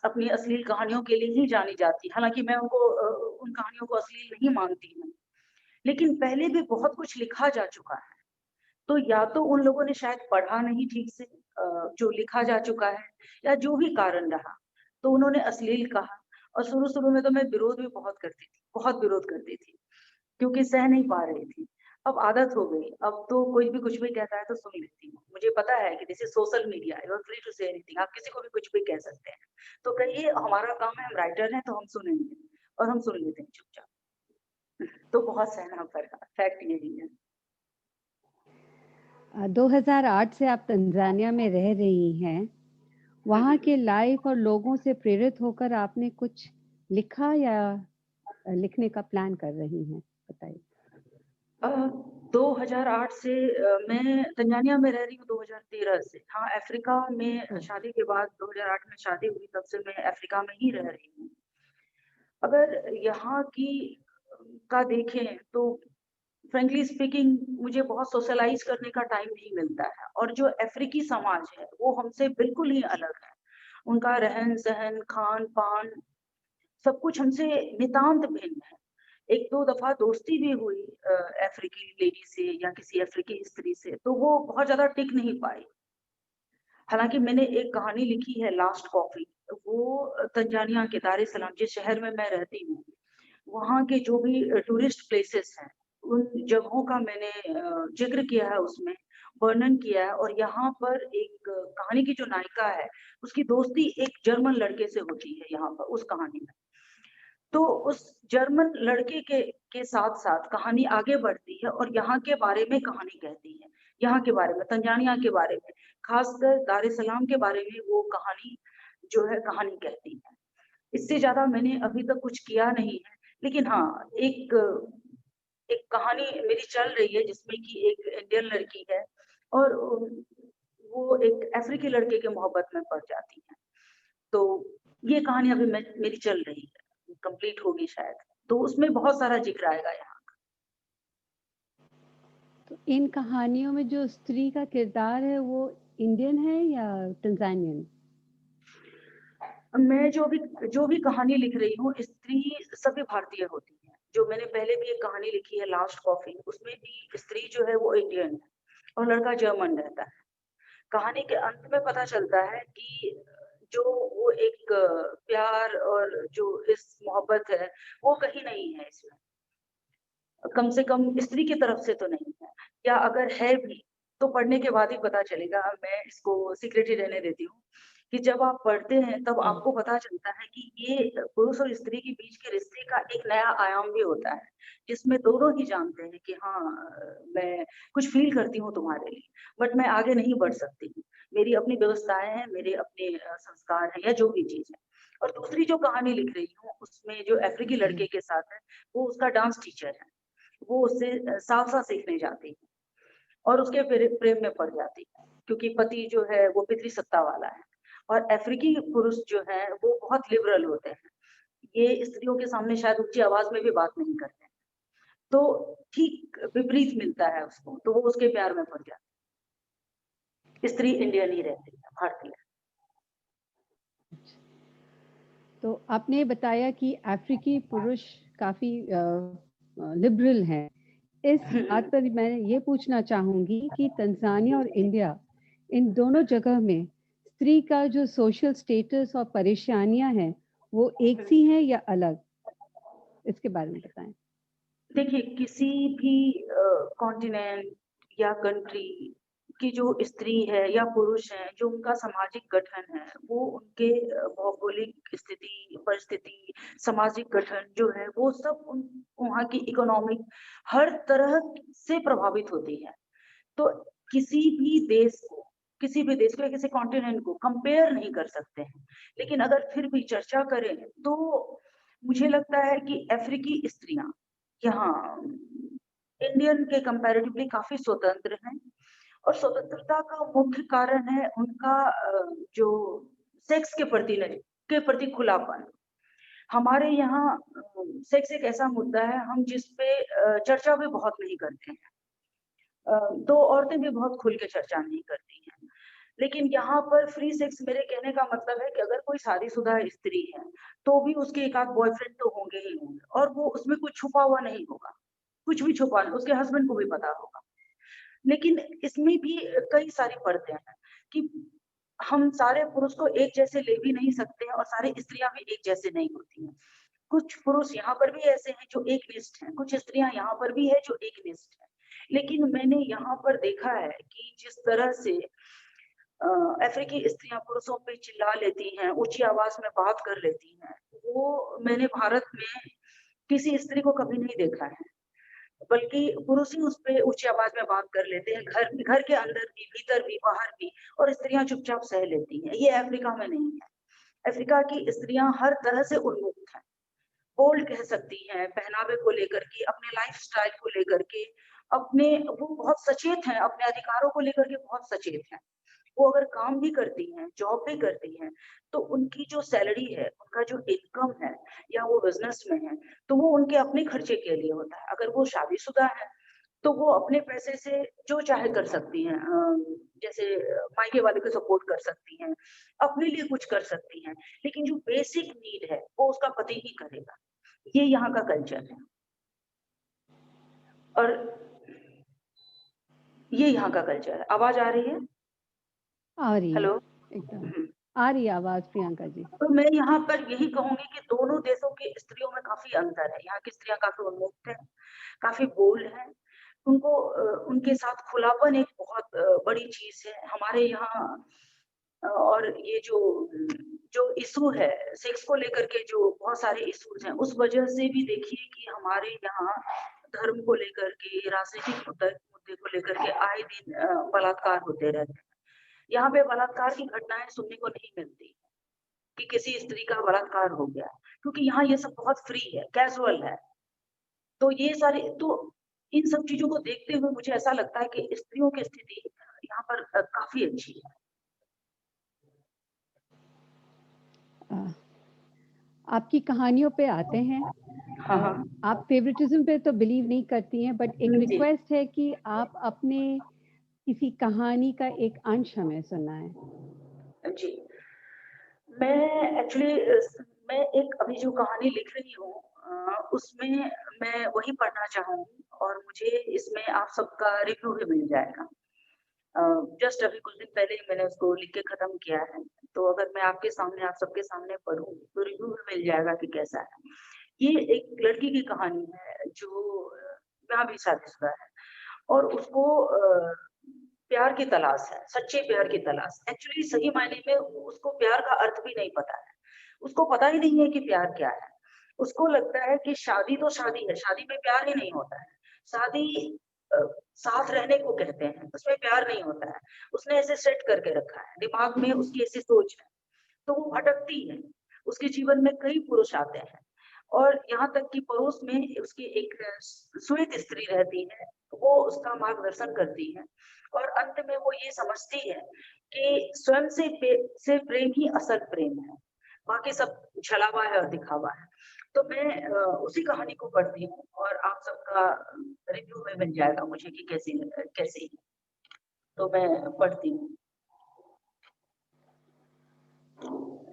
अपनी अश्लील कहानियों के लिए ही जानी जाती। हालांकि मैं उन कहानियों को अश्लील नहीं मानती हूँ, लेकिन पहले भी बहुत कुछ लिखा जा चुका है। तो या तो उन लोगों ने शायद पढ़ा नहीं ठीक से जो लिखा जा चुका है, या जो भी कारण रहा, तो उन्होंने अश्लील कहा। और शुरू शुरू में तो मैं विरोध भी बहुत करती थी, बहुत विरोध करती थी, क्योंकि सह नहीं पा रही थी। अब आदत हो गई, अब तो कोई भी कुछ भी कहता है तो सुन लेती हूँ। मुझे पता है कि this is social media, you are free to say anything, आप किसी को भी कुछ भी कह सकते हैं। तो कहिए, हमारा काम है, हम राइटर हैं तो हम सुनेंगे, और हम सुन लेते हैं चुपचाप। तो बहुत सहना पड़ा, फैक्ट यही है। 2008 से आप तंजानिया में रह रही हैं, वहाँ के लाइफ और लोगों से प्रेरित होकर आपने कुछ लिखा या लिखने का प्लान कर रही हैं? बताइए। 2008 से मैं तंजानिया में रह रही हूँ 2013 से। हाँ, अफ्रीका में शादी के बाद 2008 में शादी हुई, तब से मैं अफ्रीका में ही रह रही हूँ। अगर यहाँ की का देखें तो फ्रेंकली स्पीकिंग मुझे बहुत सोशलाइज करने का टाइम नहीं मिलता है, और जो अफ्रीकी समाज है वो हमसे बिल्कुल ही अलग है। उनका रहन सहन, खान पान, सब कुछ हमसे नितांत भिन्न है। एक दो दफा दोस्ती भी हुई अफ्रीकी लेडी से या किसी अफ्रीकी स्त्री से, तो वो बहुत ज्यादा टिक नहीं पाई। हालांकि मैंने एक कहानी लिखी है, लास्ट कॉफी, वो तंजानिया के दार ए सलाम, जिस शहर में मैं रहती हूँ, वहाँ के जो भी टूरिस्ट प्लेसेस हैं, उन जगहों का मैंने जिक्र किया है, उसमें वर्णन किया है। और यहाँ पर एक कहानी की जो नायिका है, उसकी दोस्ती एक जर्मन लड़के से होती है यहाँ पर उस कहानी में। तो उस जर्मन लड़के के साथ-साथ कहानी आगे बढ़ती है और यहाँ के बारे में कहानी कहती है। यहाँ के बारे में, तंजानिया के बारे में, खासकर दार ए सलाम के बारे में वो कहानी जो है कहानी कहती है। इससे ज़्यादा मैंने अभी तक कुछ किया नहीं है, लेकिन हाँ, एक एक कहानी मेरी चल रही है जिसमें कि एक इंडियन लड़की है और वो एक अफ्रीकी लड़के के मोहब्बत में पड़ जाती है। तो ये कहानी अभी मेरी चल रही है, कंप्लीट होगी शायद। तो उसमें बहुत सारा ज़िक्र आएगा यहाँ। तो इन कहानियों में जो स्त्री का किरदार है वो इंडियन है या तंजानियन? मैं जो भी कहानी लिख रही हूँ, स्त्री सभी भारतीय होती है। जो मैंने पहले भी एक कहानी लिखी है लास्ट कॉफी, उसमें भी स्त्री जो है वो इंडियन है और लड़का जर्मन रहता है। कहानी के अंत में पता चलता है कि जो वो एक प्यार और जो इस मोहब्बत है, वो कहीं नहीं है इसमें। कम से कम स्त्री की तरफ से तो नहीं है, या अगर है भी तो पढ़ने के बाद ही पता चलेगा। मैं इसको सीक्रेट ही रहने देती हूँ कि जब आप पढ़ते हैं तब आपको पता चलता है कि ये पुरुष और स्त्री के बीच के रिश्ते का एक नया आयाम भी होता है, जिसमें दोनों ही जानते हैं कि हाँ, मैं कुछ फील करती हूँ तुम्हारे लिए, बट मैं आगे नहीं बढ़ सकती हूँ। मेरी अपनी व्यवस्थाएं हैं, मेरे अपने संस्कार हैं या जो भी चीज है। और दूसरी जो कहानी लिख रही हूँ उसमें जो अफ्रीकी लड़के के साथ है, वो उसका डांस टीचर है। वो उससे सालसा सीखने जाती है और उसके प्रेम में पड़ जाती है, क्योंकि पति जो है वो पितृसत्ता वाला है और अफ्रीकी पुरुष जो है वो बहुत लिबरल होते हैं। ये स्त्रियों के सामने शायद ऊंची आवाज में भी बात नहीं करते हैं। तो ठीक विपरीत मिलता है उसको, तो वो उसके प्यार में पड़ जाती है। स्त्री इंडियन ही रहती है, भारतीय। तो आपने बताया कि अफ्रीकी पुरुष काफी लिबरल हैं। इस बात पर मैं ये पूछना चाहूंगी कि तंजानिया और इंडिया, इन दोनों जगह में स्त्री का जो सोशल स्टेटस और परेशानियां हैं वो एक सी हैं या अलग? इसके बारे में बताएं। देखिए, किसी भी कॉन्टिनेंट या कंट्री की जो स्त्री है या पुरुष है, जो उनका सामाजिक गठन है, वो उनके भौगोलिक स्थिति, परिस्थिति, सामाजिक गठन जो है, वो सब वहाँ की इकोनॉमिक हर तरह से प्रभावित होती है। तो किसी भी देश को किसी भी देश को या किसी कॉन्टिनेंट को कंपेयर नहीं कर सकते हैं। लेकिन अगर फिर भी चर्चा करें तो मुझे लगता है कि अफ्रीकी स्त्रियां यहाँ इंडियन के कंपैरेटिवली काफी स्वतंत्र हैं और स्वतंत्रता का मुख्य कारण है उनका जो सेक्स के प्रति खुलापन। हमारे यहाँ सेक्स एक ऐसा मुद्दा है हम जिस पे चर्चा भी बहुत नहीं करते हैं। तो औरतें भी बहुत खुल के चर्चा नहीं करती हैं। लेकिन यहाँ पर फ्री सेक्स, मेरे कहने का मतलब है कि अगर कोई शादीशुदा स्त्री है तो भी उसके एक आध बॉयफ्रेंड तो होंगे ही होंगे और वो उसमें कुछ छुपा हुआ नहीं होगा, कुछ भी छुपा नहीं, उसके हस्बैंड को भी पता होगा। लेकिन इसमें भी कई सारी परतें हैं कि हम सारे पुरुष को एक जैसे ले भी नहीं सकते हैं और सारी स्त्रियां भी एक जैसे नहीं होती हैं। कुछ पुरुष यहाँ पर भी ऐसे हैं जो एक निष्ठ हैं, कुछ स्त्रियां यहाँ पर भी है जो एक निष्ठ है। लेकिन मैंने यहाँ पर देखा है कि जिस तरह से अफ्रीकी स्त्रियां पुरुषों पे चिल्ला लेती हैं, ऊंची आवाज में बात कर लेती हैं, वो मैंने भारत में किसी स्त्री को कभी नहीं देखा है। बल्कि पुरुष ही उस पे ऊंची आवाज में बात कर लेते हैं, घर के अंदर भी, भीतर भी, बाहर भी, और स्त्रियां चुपचाप सह लेती हैं। ये अफ्रीका में नहीं है। अफ्रीका की स्त्रियां हर तरह से उन्मुक्त हैं, बोल्ड कह सकती हैं, पहनावे को लेकर के, अपने लाइफस्टाइल को लेकर के, अपने वो बहुत सचेत हैं, अपने अधिकारों को लेकर के बहुत सचेत हैं। वो अगर काम भी करती हैं, जॉब भी करती हैं, तो उनकी जो सैलरी है, उनका जो इनकम है, या वो बिजनेस में है, तो वो उनके अपने खर्चे के लिए होता है। अगर वो शादीशुदा है तो वो अपने पैसे से जो चाहे कर सकती हैं, जैसे मायके वाले को सपोर्ट कर सकती हैं, अपने लिए कुछ कर सकती हैं, लेकिन जो बेसिक नीड है वो उसका पति ही करेगा। ये यहाँ का कल्चर है और ये यहाँ का कल्चर है। आवाज आ रही है? आ रही है हेलो। एकदम, आ रही है आवाज प्रियंका जी। तो मैं यहाँ पर यही कहूंगी कि दोनों देशों की स्त्रियों में काफी अंतर है। यहाँ की स्त्रियां काफी उन्मुक्त हैं, काफी बोल्ड हैं। उनको उनके साथ खुलापन एक बहुत बड़ी चीज है। हमारे यहाँ और ये जो इशू है सेक्स को लेकर के, जो बहुत सारे इश्यूज हैं, उस वजह से भी देखिए कि हमारे यहाँ धर्म को लेकर के, राजनीतिक मुद्दे को लेकर के आए दिन बलात्कार होते रहते हैं। यहाँ पे बलात्कार की घटनाएं सुनने को नहीं मिलती कि किसी स्त्री का बलात्कार हो गया, क्योंकि यहाँ ये सब बहुत फ्री है, कैजुअल है। तो ये सारे, तो इन सब चीजों को देखते हुए मुझे ऐसा लगता है कि स्त्रियों की स्थिति यहाँ पर काफी अच्छी है। आपकी कहानियों पे आते हैं। हाँ। आप फेवरेटिज्म पे तो बिलीव नहीं करती हैं, बट एक जी। रिक्वेस्ट है कि आप अपने किसी कहानी का एक अंश हमें सुनाएं। जी, मैं एक्चुअली मैं एक अभी जो कहानी लिख रही हूँ उसमें मैं वही पढ़ना चाहूंगी, और मुझे इसमें आप सबका रिव्यू भी मिल जाएगा। जस्ट अभी कुछ दिन पहले ही मैंने उसको लिख के खत्म किया है, तो अगर मैं आपके सामने, आप सबके सामने पढ़ूं तो रिव्यू भी मिल जाएगा कि कैसा है। ये एक लड़की की कहानी है जो यहाँ भी शादीशुदा है, और उसको प्यार की तलाश है, सच्चे प्यार की तलाश। एक्चुअली सही मायने में उसको प्यार का अर्थ भी नहीं पता है, उसको पता ही नहीं है कि प्यार क्या है। उसको लगता है कि शादी तो शादी है, शादी में प्यार ही नहीं होता है। शादी साथ रहने को कहते हैं, उसमें प्यार नहीं होता है। उसने ऐसे सेट करके रखा है, दिमाग में उसकी ऐसी सोच है, तो वो भटकती है। उसके जीवन में कई पुरुष आते हैं, और यहाँ तक कि पड़ोस में उसकी एक श्वेत स्त्री रहती है, वो उसका मार्गदर्शन करती है, और अंत में वो ये समझती है कि स्वयं से प्रेम ही असल प्रेम है, बाकी सब छलावा है और दिखावा है। तो मैं उसी कहानी को पढ़ती हूँ, और आप सबका रिव्यू में मिल जाएगा मुझे कि कैसी है। तो मैं पढ़ती हूँ,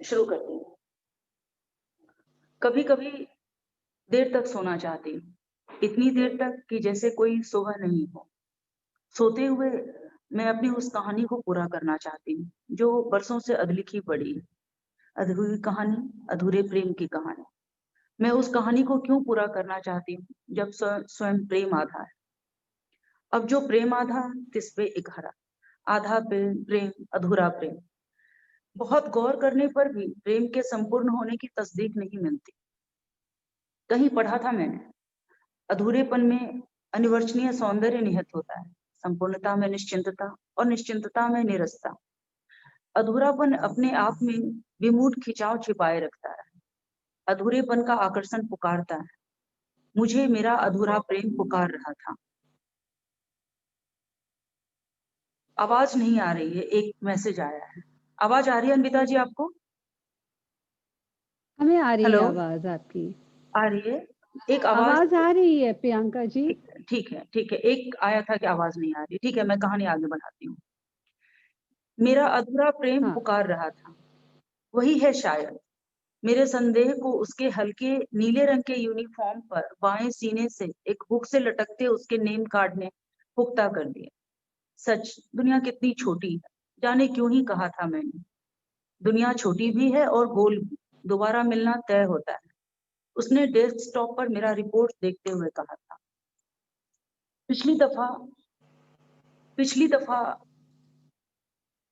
शुरू करती हूँ। कभी कभी देर तक सोना चाहती हूँ, इतनी देर तक कि जैसे कोई सोया नहीं हो। सोते हुए मैं अपनी उस कहानी को पूरा करना चाहती हूँ जो बरसों से अधलिखी पड़ी है। अधूरी कहानी, अधूरे प्रेम की कहानी। मैं उस कहानी को क्यों पूरा करना चाहती हूँ जब स्वयं प्रेम आधा है। अब जो प्रेम आधा, तिस पे एक हरा, आधा प्रेम अधूरा प्रेम। बहुत गौर करने पर भी प्रेम के संपूर्ण होने की तस्दीक नहीं मिलती। कहीं पढ़ा था मैंने, अधूरेपन में अनिवर्चनीय सौंदर्य निहित होता है, संपूर्णता में निश्चिंतता, और निश्चिंतता में निरसता। अधूरापन अपने आप में विमूढ़ खिंचाव छिपाए रखता है, अधूरेपन का आकर्षण पुकारता है। मुझे मेरा अधूरा प्रेम पुकार रहा था। आवाज नहीं आ रही है, एक मैसेज आया है। आवाज आ रही है अनविता जी आपको? हमें आ रही है हेलो, आवाज आपकी। आ रही है? एक आवाज आवाज आ रही है प्रियंका जी। ठीक है, ठीक है। एक आया था कि आवाज नहीं आ रही। ठीक है, मैं कहानी आगे बढ़ाती हूँ। मेरा अधूरा प्रेम हाँ। पुकार रहा था, वही है शायद। मेरे संदेह को उसके हल्के नीले रंग के यूनिफॉर्म पर बाएं सीने से एक हुक से लटकते उसके नेम कार्ड ने पुख्ता कर दिया। सच, दुनिया कितनी छोटी है, जाने क्यों ही कहा था मैंने। दुनिया छोटी भी है और गोल भी, दोबारा मिलना तय होता है। उसने डेस्कटॉप पर मेरा रिपोर्ट देखते हुए कहा था। पिछली दफा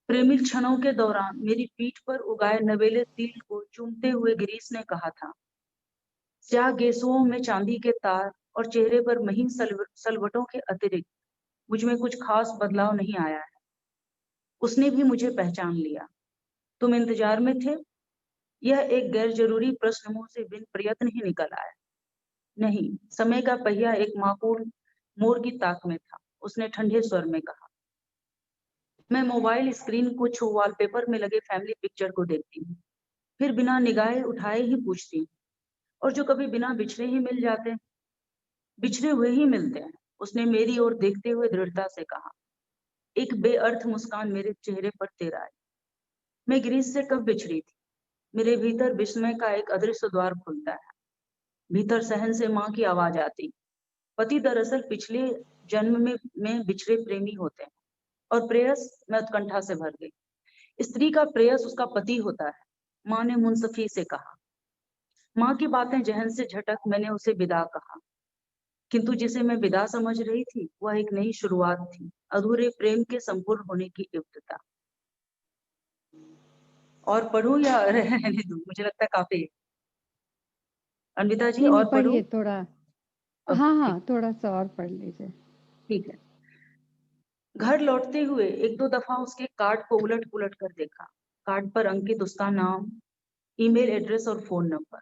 प्रेमी क्षणों के दौरान मेरी पीठ पर उगाए नवेले तिल को चूमते हुए गिरीश ने कहा था। स्याह गेसुओं में चांदी के तार और चेहरे पर महीन सलवटों के अतिरिक्त मुझ में कुछ खास बदलाव नहीं आया है। उसने भी मुझे पहचान लिया। तुम इंतजार में थे? यह एक गैर जरूरी प्रश्न मुंह से बिन प्रयत्न ही निकल आया। नहीं, समय का पहिया एक माकूल मोड़ की ताक में था। उसने ठंडे स्वर में कहा। मैं मोबाइल स्क्रीन को छू वॉलपेपर में लगे फैमिली पिक्चर को देखती हूँ, फिर बिना निगाहें उठाए ही पूछती हूँ, और जो कभी बिना बिछड़े ही मिल जाते हैं, बिछड़े हुए ही मिलते हैं। उसने मेरी ओर देखते हुए दृढ़ता से कहा। एक बेअर्थ मुस्कान मेरे चेहरे पर तेरा आई। मैं गिरीश से कब बिछड़ी थी? मेरे भीतर विस्मय का एक अदृश्य द्वार खुलता है। भीतर सहन से माँ की आवाज आती। पति दरअसल पिछले जन्म में बिछड़े प्रेमी होते हैं, और प्रेयस, मैं उत्कंठा से भर गई। स्त्री का प्रेयस उसका पति होता है, माँ ने मुंसफी से कहा। माँ की बातें जहन से झटक मैंने उसे विदा कहा, किंतु जिसे मैं विदा समझ रही थी वह एक नई शुरुआत थी, अधूरे प्रेम के संपूर्ण होने की युक्तता। और पढ़ूं या रहने दूं? मुझे लगता है काफी है। अन्विता जी नहीं नहीं और पढ़ूं? पढ़िए थोड़ा। हाँ ठीक, हाँ थोड़ा सा और पढ़ लीजिए। ठीक है। घर लौटते हुए एक दो दफा उसके कार्ड को उलट पुलट कर देखा। कार्ड पर अंकित उसका नाम, ईमेल एड्रेस और फोन नंबर।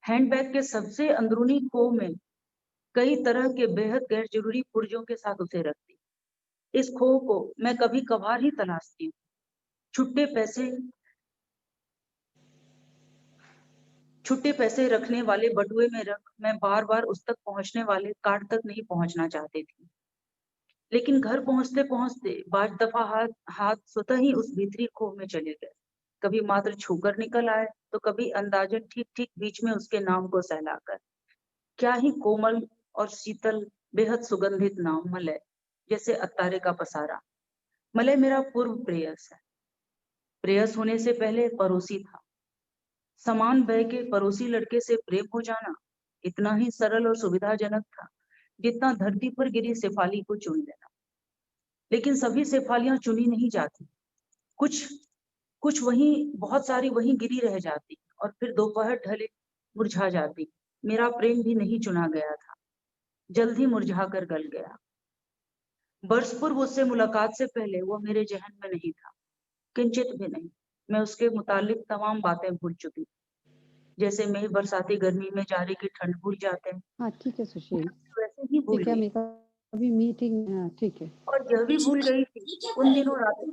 हैंडबैग के सबसे अंदरूनी खो में कई तरह के बेहद गैर जरूरी पुर्जों के साथ उसे रखती। इस खो को मैं कभी कभार ही तलाशती हूँ। छुट्टे पैसे रखने वाले बटुए में रख मैं बार बार उस तक पहुंचने वाले कार्ड तक नहीं पहुंचना चाहती थी। लेकिन घर पहुंचते पहुंचते बाज दफा हाथ हाथ स्वतः ही उस भीतरी खो में चले गए। कभी मात्र छूकर निकल आए तो कभी अंदाजन ठीक ठीक बीच में उसके नाम को सहलाकर। क्या ही कोमल और शीतल, बेहद सुगंधित नाम मलय, जैसे अत्तारे का पसारा। मलय मेरा पूर्व प्रेयस है। प्रेयस होने से पहले पड़ोसी था। समान वय के पड़ोसी लड़के से प्रेम हो जाना इतना ही सरल और सुविधाजनक था जितना धरती पर गिरी शेफाली को चुन लेना। लेकिन सभी शेफालियां चुनी नहीं जाती। कुछ कुछ वहीं, बहुत सारी वहीं गिरी रह जाती और फिर दोपहर ढले मुरझा जाती। मेरा प्रेम भी नहीं चुना गया था, जल्द ही मुरझा कर गल गया। वर्ष पूर्व उससे मुलाकात से पहले वो मेरे जहन में नहीं था, किंचित भी नहीं। मैं उसके मुतालिक तमाम बातें भूल चुकी, जैसे मैं बरसाती गर्मी में जाड़े की ठंड भूल जाते हैं, हाँ ठीक है सुशील। वैसे ही भूल ठीक है गई। मेरे को अभी मीटिंग। हाँ ठीक है। और यह भी भूल गई थी उन दिनों रातें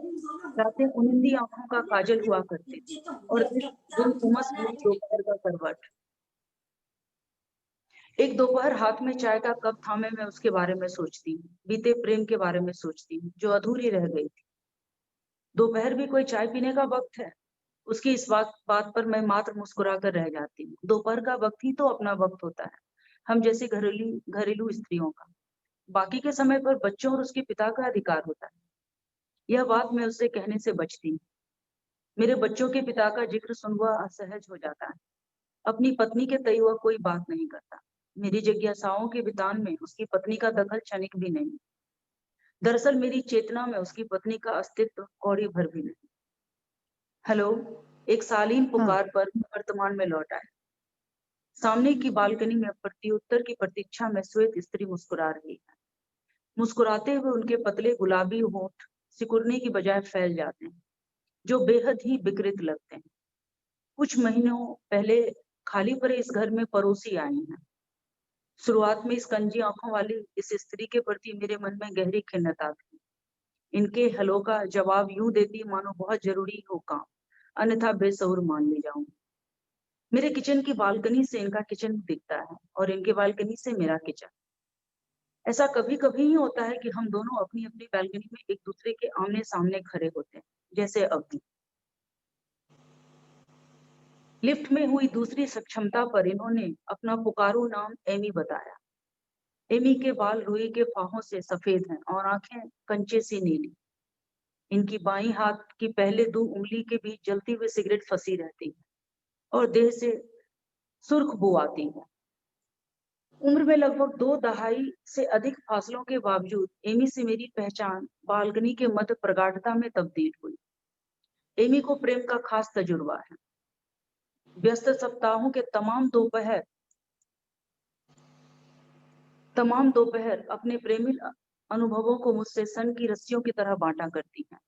रातें उनिंदी आंखों का काजल हुआ करती और दिन उमस भरी दोपहर का करवट। एक दोपहर हाथ में चाय का कप थामे मैं उसके बारे में सोचती हूँ, बीते प्रेम के बारे में सोचती हूँ जो अधूरी रह गई थी। दोपहर भी कोई चाय पीने का वक्त है? उसकी इस बात पर मैं मात्र मुस्कुरा कर रह जाती हूँ। दोपहर का वक्त ही तो अपना वक्त होता है, हम जैसी घरेलू स्त्रियों का। बाकी के समय पर बच्चों और उसके पिता का अधिकार होता है। यह बात मैं उससे कहने से बचती हूँ। मेरे बच्चों के पिता का जिक्र सुन वह असहज हो जाता है। अपनी पत्नी के तय वह कोई बात नहीं करता। मेरी जिज्ञासाओं के वितान में उसकी पत्नी का दखल क्षणिक भी नहीं। दरअसल मेरी चेतना में उसकी पत्नी का अस्तित्व कौड़ी भर भी नहीं। हेलो, एक शालीन हाँ पुकार पर वर्तमान में लौट आए। सामने की बालकनी में प्रत्युत्तर की प्रतीक्षा में श्वेत स्त्री मुस्कुरा रही है। मुस्कुराते हुए उनके पतले गुलाबी होंठ सिकुड़ने की बजाय फैल जाते हैं, जो बेहद ही विकृत लगते हैं। कुछ महीनों पहले खाली पड़े इस घर में पड़ोसी आई हैं। शुरुआत में इस कंजी आंखों वाली इस स्त्री के प्रति मेरे मन में गहरी खिन्नता थी। इनके हेलो का जवाब यूं देती मानो बहुत जरूरी हो काम, अन्यथा बेसहुर मान ली जाऊं। मेरे किचन की बालकनी से इनका किचन दिखता है और इनके बालकनी से मेरा किचन। ऐसा कभी कभी ही होता है कि हम दोनों अपनी अपनी बालकनी में एक दूसरे के आमने सामने खड़े होते हैं, जैसे अभी। लिफ्ट में हुई दूसरी सक्षमता पर इन्होंने अपना पुकारू नाम एमी बताया। एमी के बाल रुई के फाहों से सफेद हैं और आंखें कंचे सी नीली। इनकी बाईं हाथ की पहले दो उंगली के बीच जलती हुई सिगरेट फंसी रहती है और देह से सुर्ख बू आती है। उम्र में लगभग 2 दहाई से अधिक फासलों के बावजूद एमी से मेरी पहचान बालकनी के मध्य प्रगाढ़ता में तब्दील हुई। एमी को प्रेम का खास तजुर्बा है। व्यस्त सप्ताहों के तमाम दोपहर अपने प्रेमी अनुभवों को मुझसे सन की रस्सियों की तरह बांटा करती हैं।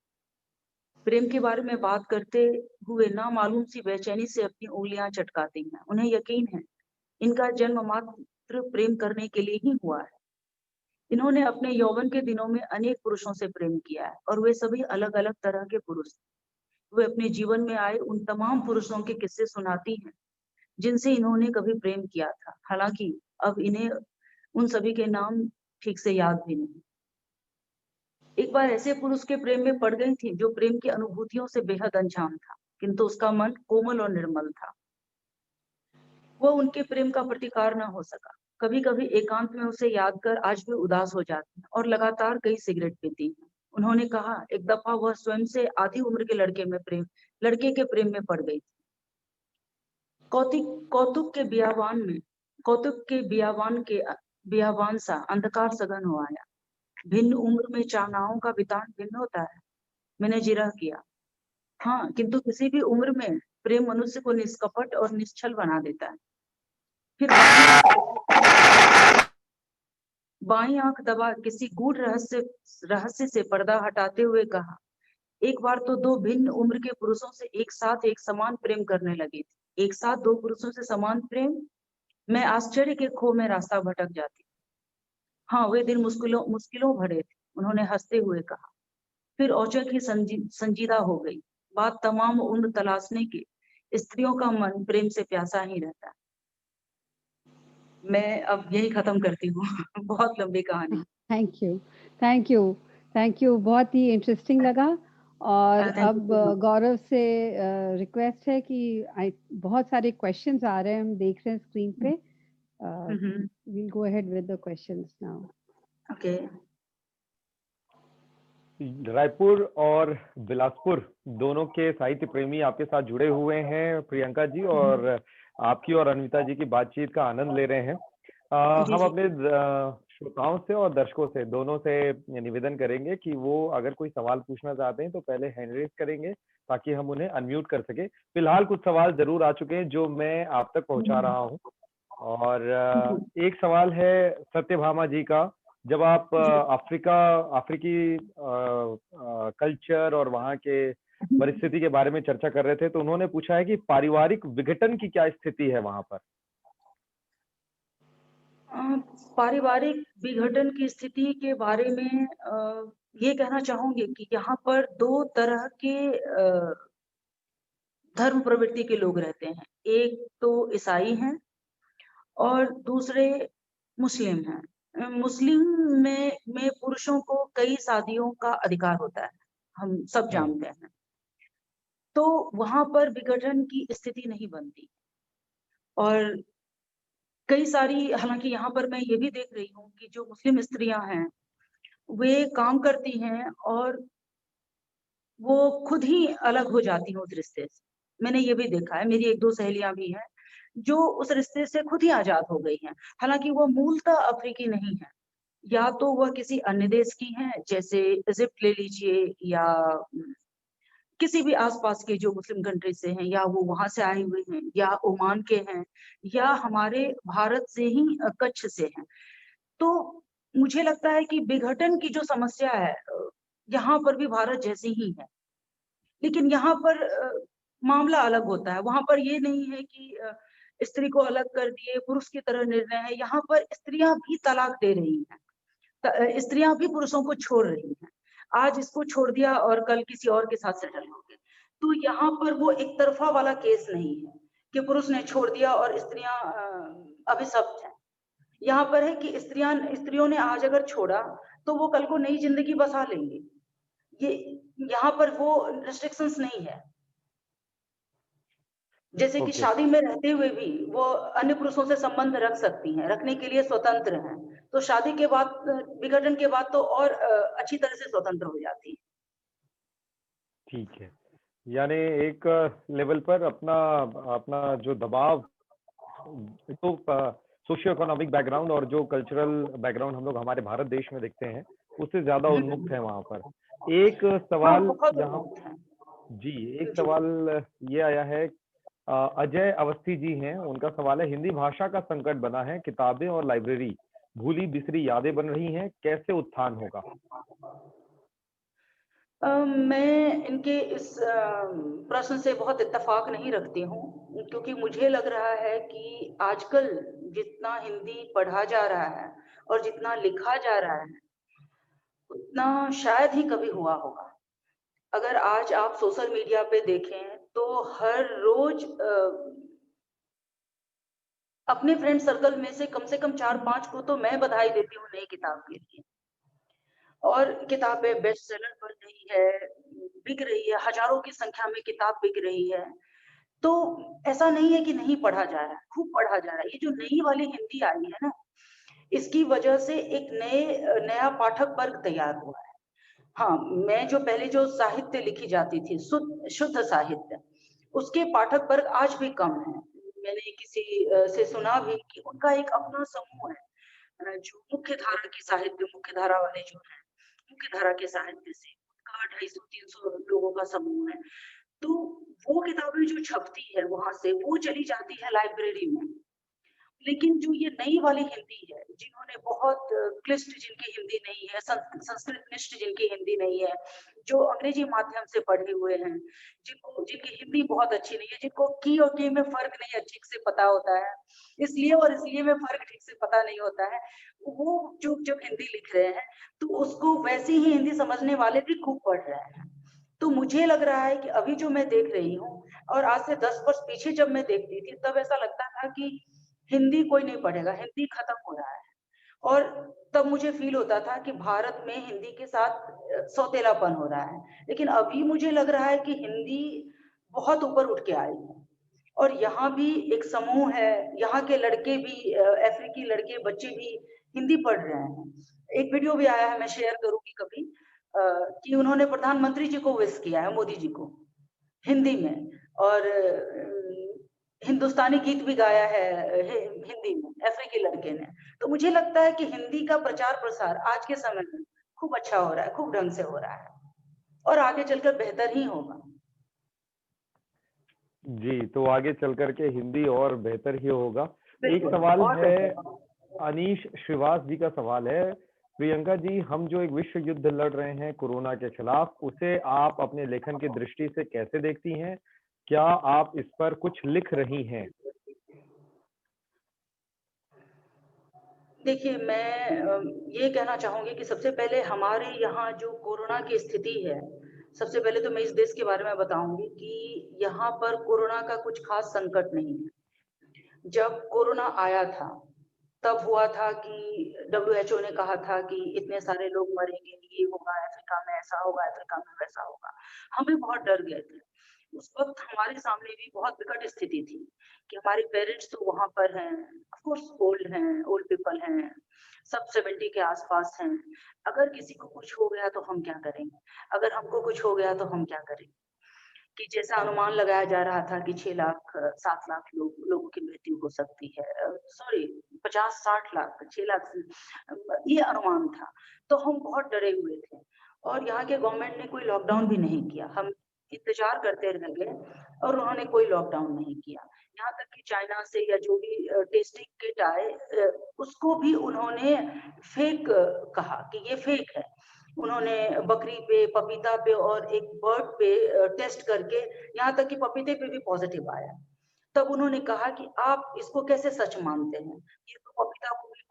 प्रेम के बारे में बात करते हुए ना मालूम सी बेचैनी से अपनी उंगलियां चटकाती हैं। उन्हें यकीन है इनका जन्म मात्र प्रेम करने के लिए ही हुआ है। इन्होंने अपने यौवन के दिनों में अनेक पुरुषों से प्रेम किया है और वे सभी अलग अलग तरह के पुरुष। वे अपने जीवन में आए उन तमाम पुरुषों के किस्से सुनाती हैं जिनसे इन्होंने कभी प्रेम किया था। हालांकि अब इन्हें उन सभी के नाम ठीक से याद भी नहीं। एक बार ऐसे पुरुष के प्रेम में पड़ गई थी जो प्रेम की अनुभूतियों से बेहद अनजान था, किंतु उसका मन कोमल और निर्मल था। वह उनके प्रेम का प्रतिकार न हो सका। कभी कभी एकांत में उसे याद कर आज भी उदास हो जाती है और लगातार कई सिगरेट पीती है। उन्होंने कहा एक दफा वह स्वयं से आधी उम्र के लड़के के प्रेम में पड़ गई थी। कौतुक के बियावान सा अंधकार सघन हो आया। भिन्न उम्र में चाहनाओं का वितान भिन्न होता है। मैंने जिरह किया। हाँ, किंतु किसी भी उम्र में प्रेम मनुष्य को निष्कपट और निश्छल बना देता है। फिर बाईं आंख दबा किसी गूढ़ रहस्य से पर्दा हटाते हुए कहा, एक बार तो दो भिन्न उम्र के पुरुषों से एक साथ एक समान प्रेम करने लगे थे। एक साथ दो पुरुषों से समान प्रेम? मैं आश्चर्य के खो में रास्ता भटक जाती। हाँ, वे दिन मुश्किलों मुश्किलों भरे थे, उन्होंने हंसते हुए कहा। फिर औचक ही संजीदा हो गई। बात तमाम उम्र तलाशने के, स्त्रियों का मन प्रेम से प्यासा ही रहता है। मैं अब यही खत्म करती हूँ। बहुत लंबी कहानी। Thank you, thank you, thank you. बहुत ही इंटरेस्टिंग लगा। और Thank you अब so much. गौरव से रिक्वेस्ट है कि बहुत सारे क्वेश्चंस आ रहे हैं, हम देख रहे हैं स्क्रीन पे। we'll go ahead with the questions now. Okay. Raipur और बिलासपुर दोनों के साहित्य प्रेमी आपके साथ जुड़े हुए हैं प्रियंका जी, और आपकी और अनविता जी की बातचीत का आनंद ले रहे हैं। हम अपने श्रोताओं से और दर्शकों से दोनों से निवेदन करेंगे कि वो अगर कोई सवाल पूछना चाहते हैं तो पहले हैंड रेज करेंगे ताकि हम उन्हें अनम्यूट कर सके। फिलहाल कुछ सवाल जरूर आ चुके हैं जो मैं आप तक पहुंचा रहा हूं। और एक सवाल है सत्यभामा जी का। जब आप अफ्रीकी कल्चर और वहाँ के परिस्थिति के बारे में चर्चा कर रहे थे तो उन्होंने पूछा है कि पारिवारिक विघटन की क्या स्थिति है वहां पर? पारिवारिक विघटन की स्थिति के बारे में ये कहना चाहूंगी कि यहाँ पर दो तरह के धर्म प्रवृत्ति के लोग रहते हैं। एक तो ईसाई हैं और दूसरे मुस्लिम हैं। मुस्लिम में पुरुषों को कई शादियों का अधिकार होता है, हम सब जानते हैं। तो वहां पर विघटन की स्थिति नहीं बनती। और कई सारी, हालांकि यहाँ पर मैं ये भी देख रही हूँ कि जो मुस्लिम स्त्रियां हैं वे काम करती हैं और वो खुद ही अलग हो जाती हैं उस रिश्ते से। मैंने ये भी देखा है, मेरी एक दो सहेलियां भी हैं जो उस रिश्ते से खुद ही आजाद हो गई हैं। हालांकि वो मूलतः अफ्रीकी नहीं है, या तो वह किसी अन्य देश की हैं, जैसे इजिप्ट ले लीजिए, या किसी भी आसपास के जो मुस्लिम कंट्री से हैं, या वो वहां से आए हुए हैं, या ओमान के हैं, या हमारे भारत से ही कच्छ से हैं। तो मुझे लगता है कि विघटन की जो समस्या है यहाँ पर भी भारत जैसी ही है, लेकिन यहाँ पर मामला अलग होता है। वहां पर ये नहीं है कि स्त्री को अलग कर दिए, पुरुष की तरह निर्णय है। यहाँ पर स्त्रियां भी तलाक दे रही हैं, स्त्रियां भी पुरुषों को छोड़ रही हैं। आज इसको छोड़ दिया और कल किसी और के साथ सेटल हो गए। तो यहाँ पर वो एक तरफा वाला केस नहीं है कि पुरुष ने छोड़ दिया और स्त्रियां अभिशप्त हैं। यहाँ पर है कि स्त्रियों ने आज अगर छोड़ा तो वो कल को नई जिंदगी बसा लेंगे। ये यहाँ पर वो रिस्ट्रिक्शंस नहीं है, जैसे कि शादी में रहते हुए भी वो अन्य पुरुषों से संबंध रख सकती हैं, रखने के लिए स्वतंत्र हैं। तो शादी के बाद, विघटन के बाद तो और अच्छी तरह से स्वतंत्र हो जाती है। ठीक है, यानी एक लेवल पर अपना जो दबाव, तो सोशियो इकोनॉमिक बैकग्राउंड और जो कल्चरल बैकग्राउंड हम लोग हमारे भारत देश में देखते हैं उससे ज्यादा उन्मुक्त है वहां पर। एक सवाल यहाँ जी, एक सवाल ये आया है, अजय अवस्थी जी हैं, उनका सवाल है, हिंदी भाषा का संकट बना है, किताबें और लाइब्रेरी भूली बिसरी यादें बन रही हैं, कैसे उत्थान होगा? मैं इनके इस प्रश्न से बहुत इत्तेफाक नहीं रखती हूँ, क्योंकि मुझे लग रहा है कि आजकल जितना हिंदी पढ़ा जा रहा है और जितना लिखा जा रहा है उतना शायद ही कभी हुआ होगा। अगर आज आप सोशल मीडिया पे देखें तो हर रोज अपने फ्रेंड सर्कल में से कम 4-5 को तो मैं बधाई देती हूँ नई किताब के लिए। और किताबें बेस्ट सेलर बन रही है, बिक रही है, हजारों की संख्या में किताब बिक रही है। तो ऐसा नहीं है कि नहीं पढ़ा जा रहा है, खूब पढ़ा जा रहा है। ये जो नई वाली हिंदी आई है ना, इसकी वजह से एक नया पाठक वर्ग तैयार हुआ है। हाँ, मैं जो पहले जो साहित्य लिखी जाती थी, शुद्ध साहित्य, उसके पाठक वर्ग आज भी कम है। मैंने किसी से सुना भी कि उनका एक अपना समूह है, जो मुख्य धारा वाले जो हैं, मुख्य धारा के साहित्य से उनका 250-300 लोगों का समूह है। तो वो किताबें जो छपती है वहां से वो चली जाती है लाइब्रेरी में। लेकिन जो ये नई वाली हिंदी है, जिन्होंने बहुत क्लिष्ट जिनकी हिंदी नहीं है, संस्कृत निष्ठ जिनकी हिंदी नहीं है, जो अंग्रेजी माध्यम से पढ़े हुए हैं, जिनकी हिंदी बहुत अच्छी नहीं है, जिनको की और के में फर्क नहीं है ठीक से पता होता है, इसलिए और इसलिए में फर्क ठीक से पता नहीं होता है, वो जो जब हिंदी लिख रहे हैं तो उसको वैसी ही हिंदी समझने वाले भी खूब पढ़ रहे हैं। तो मुझे लग रहा है कि अभी जो मैं देख रही हूँ, और आज से 10 वर्ष पीछे जब मैं देखती थी तब ऐसा लगता था कि हिंदी कोई नहीं पढ़ेगा, हिंदी खत्म हो रहा है। और तब मुझे फील होता था कि भारत में हिंदी के साथ सौतेलापन हो रहा है। लेकिन अभी मुझे लग रहा है कि हिंदी बहुत ऊपर उठ के आई है, और यहाँ भी एक समूह है, यहाँ के लड़के भी, अफ्रीकी लड़के बच्चे भी हिंदी पढ़ रहे हैं। एक वीडियो भी आया है, मैं शेयर करूंगी कभी, कि उन्होंने प्रधानमंत्री जी को विश किया है, मोदी जी को, हिंदी में, और हिंदुस्तानी गीत भी गाया है हिंदी में, अफ्रीकी लड़के ने। तो मुझे लगता है कि हिंदी का प्रचार प्रसार आज के समय में खूब अच्छा हो रहा है, खूब ढंग से हो रहा है, और आगे चलकर बेहतर ही होगा। जी, तो आगे चल करके हिंदी और बेहतर ही होगा। एक बिल्कुल, सवाल और है, बेहतर। अनीश श्रीवास जी का सवाल है, प्रियंका जी, हम जो एक विश्व युद्ध लड़ रहे हैं कोरोना के खिलाफ, उसे आप अपने लेखन की दृष्टि से कैसे देखती हैं? क्या आप इस पर कुछ लिख रही हैं? देखिए, मैं ये कहना चाहूंगी कि सबसे पहले हमारे यहाँ जो कोरोना की स्थिति है, सबसे पहले तो मैं इस देश के बारे में बताऊंगी कि यहाँ पर कोरोना का कुछ खास संकट नहीं है। जब कोरोना आया था तब हुआ था कि WHO ने कहा था कि इतने सारे लोग मरेंगे, ये होगा, अफ्रीका में ऐसा होगा, अफ्रीका में वैसा होगा। हमें बहुत डर गए थे। उस वक्त हमारे सामने भी बहुत विकट स्थिति थी कि हमारे पेरेंट्स तो वहां पर हैं, ऑफ कोर्स ओल्ड हैं, ओल्ड पीपल हैं, सब 70 के आसपास हैं। अगर किसी को कुछ हो गया तो हम क्या करेंगे, अगर हमको कुछ हो गया तो हम क्या करेंगे। कि जैसा अनुमान लगाया जा रहा था कि 6 लाख 7 लाख लोगों की मृत्यु हो सकती है, सॉरी 50-60 लाख, 6 लाख ये अनुमान था। तो हम बहुत डरे हुए थे, और यहाँ के गवर्नमेंट ने कोई लॉकडाउन भी नहीं किया। हम इंतजार करते रह गए और उन्होंने कोई लॉकडाउन नहीं किया। यहाँ तक कि चाइना से या जो भी टेस्टिंग किट आए, उसको भी उन्होंने फेक कहा कि ये फेक है। उन्होंने बकरी पे, पपीता पे और एक बर्ड पे टेस्ट करके, यहाँ तक कि पपीते पे भी पॉजिटिव आया। तब उन्होंने कहा कि आप इसको कैसे सच मानते हैं, ये तो पपीता को भी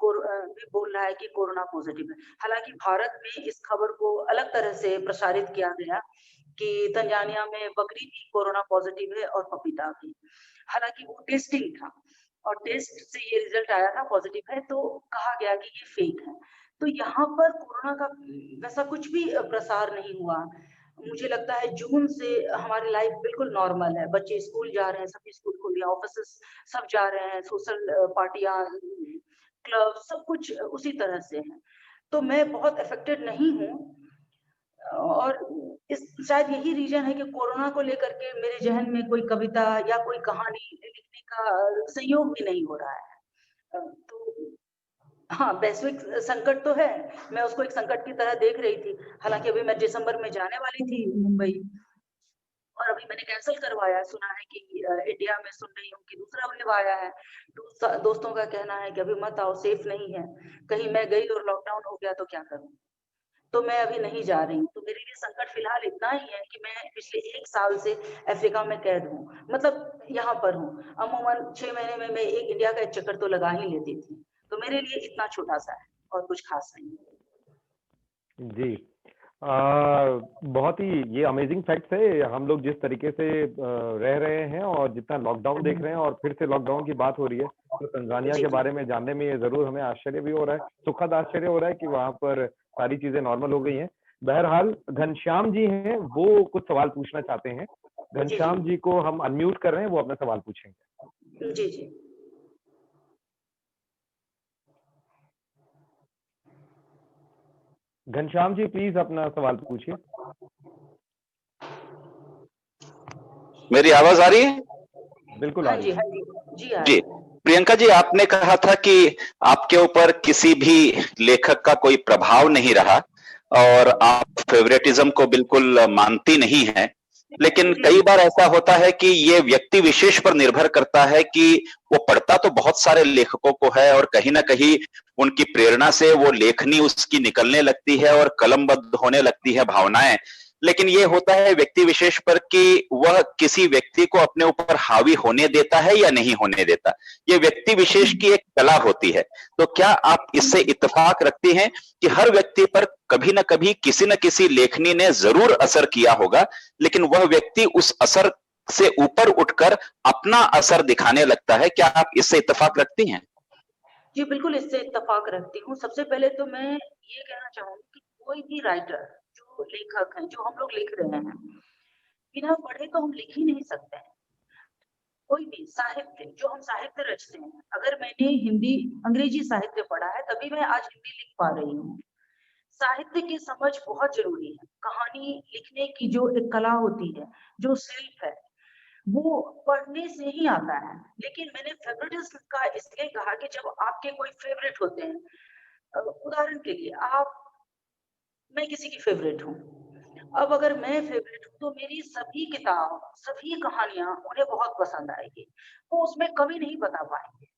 बोल रहा है कि कोरोना पॉजिटिव है। हालांकि भारत में इस खबर को अलग तरह से प्रसारित किया गया कि तंजानिया में बकरी भी कोरोना पॉजिटिव है और पपीता भी। हालांकि वो टेस्टिंग था और टेस्ट से ये रिजल्ट आया था पॉजिटिव है, तो कहा गया कि ये फेक है। तो यहाँ पर कोरोना का वैसा कुछ भी प्रसार नहीं हुआ। मुझे लगता है जून से हमारी लाइफ बिल्कुल नॉर्मल है, बच्चे स्कूल जा रहे हैं, सभी स्कूल खुल गया, ऑफिस सब जा रहे हैं, सोशल पार्टियां, क्लब, सब कुछ उसी तरह से है। तो मैं बहुत अफेक्टेड नहीं हूँ, और इस शायद यही रीजन है कि कोरोना को लेकर के मेरे जहन में कोई कविता या कोई कहानी लिखने का संयोग भी नहीं हो रहा है। तो हाँ, वैश्विक संकट तो है, मैं उसको एक संकट की तरह देख रही थी। हालांकि अभी मैं दिसंबर में जाने वाली थी मुंबई, और अभी मैंने कैंसिल करवाया। सुना है कि इंडिया में सुन रही हूँ कि दूसरा वेव आया है। दोस्तों का कहना है कि अभी मत आओ, सेफ नहीं है, कहीं मैं गई और लॉकडाउन हो गया तो क्या करूँ। तो मैं अभी नहीं जा रही हूँ। तो मेरे लिए संकट फिलहाल इतना ही है कि मैं पिछले 1 साल से अफ्रीका में कैद हूँ, मतलब यहाँ पर हूँ। अमूमन 6 महीने में मैं इंडिया का एक चक्कर तो लगा ही लेती थी। तो मेरे लिए इतना छोटा सा है और कुछ खास नहीं। जी, बहुत ही ये अमेजिंग फैक्ट्स है। हम लोग जिस तरीके से रह रहे हैं और जितना लॉकडाउन देख रहे हैं और फिर से लॉकडाउन की बात हो रही है, तो तंजानिया के बारे में जानने में जरूर हमें आश्चर्य भी हो रहा है, सुखद आश्चर्य हो रहा है कि वहां पर सारी चीजें नॉर्मल हो गई हैं। बहरहाल घनश्याम जी हैं, वो कुछ सवाल पूछना चाहते हैं। घनश्याम जी को हम अनम्यूट कर रहे हैं, वो अपना सवाल पूछेंगे। जी जी। घनश्याम जी प्लीज अपना सवाल पूछिए। मेरी आवाज आ रही है? बिल्कुल आ रही है। जी, प्रियंका जी, आपने कहा था कि आपके ऊपर किसी भी लेखक का कोई प्रभाव नहीं रहा और आप फेवरेटिज्म को बिल्कुल मानती नहीं हैं, लेकिन कई बार ऐसा होता है कि ये व्यक्ति विशेष पर निर्भर करता है कि वो पढ़ता तो बहुत सारे लेखकों को है और कहीं ना कहीं उनकी प्रेरणा से वो लेखनी उसकी निकलने लगती है और कलमबद्ध होने लगती है भावनाएं। लेकिन ये होता है व्यक्ति विशेष पर कि वह किसी व्यक्ति को अपने ऊपर हावी होने देता है या नहीं होने देता। ये व्यक्ति विशेष की एक कला होती है। तो क्या आप इससे इत्तेफाक रखती हैं कि हर व्यक्ति पर कभी ना कभी किसी न किसी लेखनी ने जरूर असर किया होगा, लेकिन वह व्यक्ति उस असर से ऊपर उठकर अपना असर दिखाने लगता है? क्या आप इससे इत्तेफाक रखती हैं? जी बिल्कुल, इससे इत्तेफाक रखती हूँ। सबसे पहले तो मैं ये कहना चाहूंगी कि कोई भी राइटर, जो लेखक हैं, जो हम लोग लिख रहे हैं, बिना पढ़े तो हम लिख ही नहीं सकते हैं। कोई भी साहित्य, जो हम साहित्य रचते हैं, अगर मैंने हिंदी अंग्रेजी साहित्य पढ़ा है तभी मैं आज हिंदी लिख पा रही हूँ। साहित्य की समझ बहुत जरूरी है। कहानी लिखने की जो एक कला होती है, जो शिल्प है, वो पढ़ने से ही आता है। लेकिन मैंने फेवरेटिज्म का इसलिए कहा कि जब आपके कोई फेवरेट होते हैं, उदाहरण के लिए मैं किसी की फेवरेट हूँ। अब अगर मैं फेवरेट हूँ तो मेरी सभी किताब, सभी कहानियां उन्हें बहुत पसंद आएगी, वो उसमें कमी नहीं बता पाएंगे।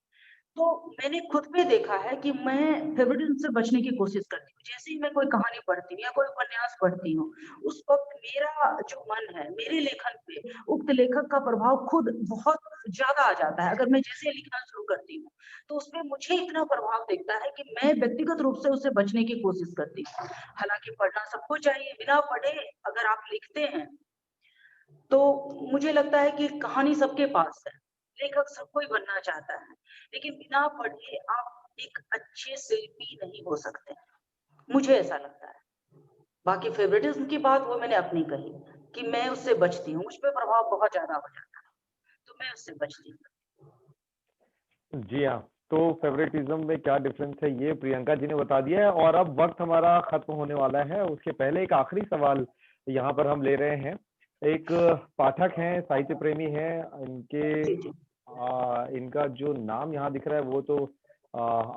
तो मैंने खुद पे देखा है कि मैं फेवरेटिज्म से बचने की कोशिश करती हूँ। जैसे ही मैं कोई कहानी पढ़ती हूँ या कोई उपन्यास पढ़ती हूँ, उस वक्त मेरा जो मन है, मेरे लेखन पे उक्त लेखक का प्रभाव खुद बहुत ज्यादा आ जाता है। अगर मैं जैसे लिखना शुरू करती हूँ तो उसमें मुझे इतना प्रभाव दिखता है कि मैं व्यक्तिगत रूप से उससे बचने की कोशिश करती हूँ। हालांकि पढ़ना सबको चाहिए, बिना पढ़े अगर आप लिखते हैं तो मुझे लगता है कि कहानी सबके पास है, लेखक सब कोई बनना चाहता है, लेकिन बिना पढ़े आप एक अच्छे शिल्पी नहीं हो सकते। मुझे ऐसा लगता है। बाकी फेवरेटिज्म की बात वो मैंने अपनी कही कि मैं उससे बचती हूँ, मुझ पे प्रभाव बहुत ज्यादा हो जाता है, तो मैं उससे बचती हूँ। जी हाँ, तो फेवरेटिज्म में क्या डिफरेंस है ये प्रियंका जी ने बता दिया है। और अब वक्त हमारा खत्म होने वाला है, उसके पहले एक आखिरी सवाल यहाँ पर हम ले रहे हैं। एक पाठक हैं, साहित्य प्रेमी हैं, जी जी। इनका जो नाम यहाँ दिख रहा है वो तो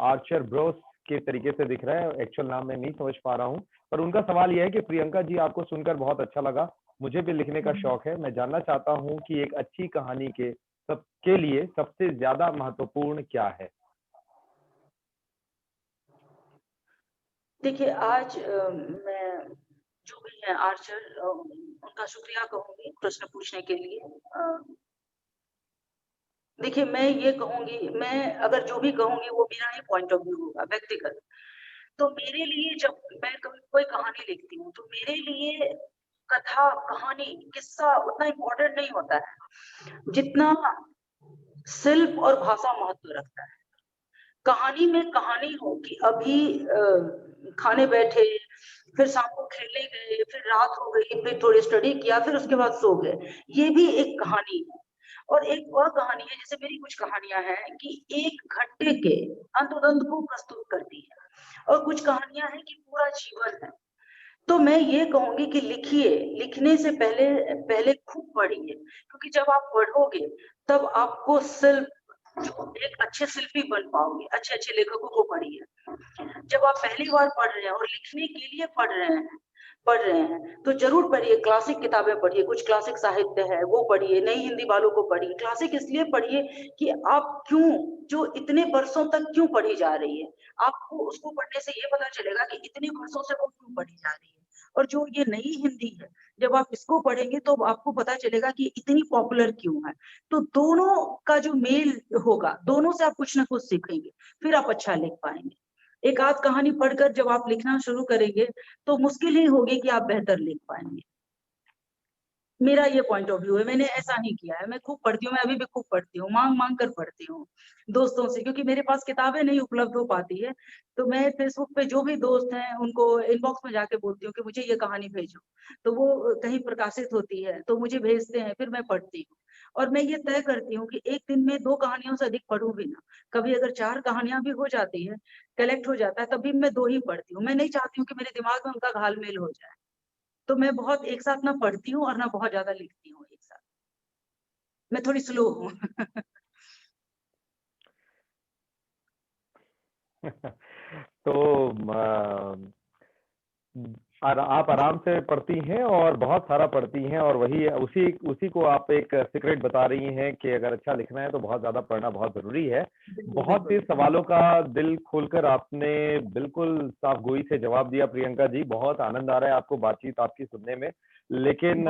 आर्चर ब्रोस के तरीके से दिख रहा है, एक्चुअल नाम मैं नहीं समझ पा रहा हूँ। पर उनका सवाल यह है कि प्रियंका जी, आपको सुनकर बहुत अच्छा लगा, मुझे भी लिखने का शौक है, मैं जानना चाहता हूँ कि एक अच्छी कहानी के सबके लिए सबसे ज्यादा महत्वपूर्ण क्या है? देखिए आज मैं जो भी है आर्चर, उनका शुक्रिया कहूंगी प्रश्न पूछने के लिए। देखिए मैं ये कहूंगी, मैं अगर जो भी कहूंगी वो मेरा ही पॉइंट ऑफ व्यू होगा व्यक्तिगत। तो मेरे लिए जब मैं कभी कोई कहानी लिखती हूँ तो मेरे लिए कथा, कहानी, किस्सा उतना इम्पोर्टेंट नहीं होता है जितना शिल्प और भाषा महत्व रखता है। कहानी में कहानी हो कि अभी खाने बैठे, फिर शाम को खेलने गए, फिर रात हो गई, फिर थोड़ी स्टडी किया, फिर उसके बाद सो गए, ये भी एक कहानी है। और एक और कहानी है, जैसे मेरी कुछ कहानियां हैं कि 1 घंटे के अंतोदंत को प्रस्तुत करती है, और कुछ कहानियां हैं कि पूरा जीवन है। तो मैं ये कहूंगी कि लिखिए, लिखने से पहले पहले खूब पढ़िए, क्योंकि जब आप पढ़ोगे तब आपको शिल्प, जो एक अच्छे शिल्पी बन पाओगे। अच्छे अच्छे लेखकों को पढ़िए। जब आप पहली बार पढ़ रहे हैं और लिखने के लिए पढ़ रहे हैं तो जरूर पढ़िए, क्लासिक किताबें पढ़िए, कुछ क्लासिक साहित्य है वो पढ़िए, नई हिंदी वालों को पढ़िए। क्लासिक इसलिए पढ़िए कि आप क्यों, जो इतने वर्षों तक क्यों पढ़ी जा रही है, आपको उसको पढ़ने से ये पता चलेगा कि इतने वर्षों से वो क्यों पढ़ी जा रही है। और जो ये नई हिंदी है, जब आप इसको पढ़ेंगे तो आपको पता चलेगा कि इतनी पॉपुलर क्यों है। तो दोनों का जो मेल होगा, दोनों से आप कुछ ना कुछ सीखेंगे, फिर आप अच्छा लिख पाएंगे। एक आध कहानी पढ़कर जब आप लिखना शुरू करेंगे तो मुश्किल ही होगी कि आप बेहतर लिख पाएंगे। मेरा ये पॉइंट ऑफ व्यू है, मैंने ऐसा नहीं किया है। मैं खूब पढ़ती हूँ, मैं अभी भी खूब पढ़ती हूँ, मांग मांग कर पढ़ती हूँ दोस्तों से, क्योंकि मेरे पास किताबें नहीं उपलब्ध हो पाती है। तो मैं फेसबुक पे जो भी दोस्त हैं उनको इनबॉक्स में जाके बोलती हूँ कि मुझे ये कहानी भेजो, तो वो कहीं प्रकाशित होती है तो मुझे भेजते हैं, फिर मैं पढ़ती हूँ। और मैं ये तय करती हूँ कि एक दिन में 2 कहानियों से अधिक पढ़ूं भी ना। कभी अगर 4 कहानियां भी हो जाती है, कलेक्ट हो जाता है, तभी मैं 2 ही पढ़ती हूँ। मैं नहीं चाहती हूँ कि मेरे दिमाग में उनका घालमेल हो जाए। तो मैं बहुत एक साथ ना पढ़ती हूँ और ना बहुत ज्यादा लिखती हूँ एक साथ। मैं थोड़ी स्लो हूँ। तो आप आराम से पढ़ती हैं और बहुत सारा पढ़ती हैं, और वही उसी उसी को आप एक सीक्रेट बता रही हैं कि अगर अच्छा लिखना है तो बहुत ज्यादा पढ़ना बहुत जरूरी है। बहुत से सवालों का दिल खोलकर आपने बिल्कुल साफ गोई से जवाब दिया प्रियंका जी। बहुत आनंद आ रहा है आपको बातचीत आपकी सुनने में। लेकिन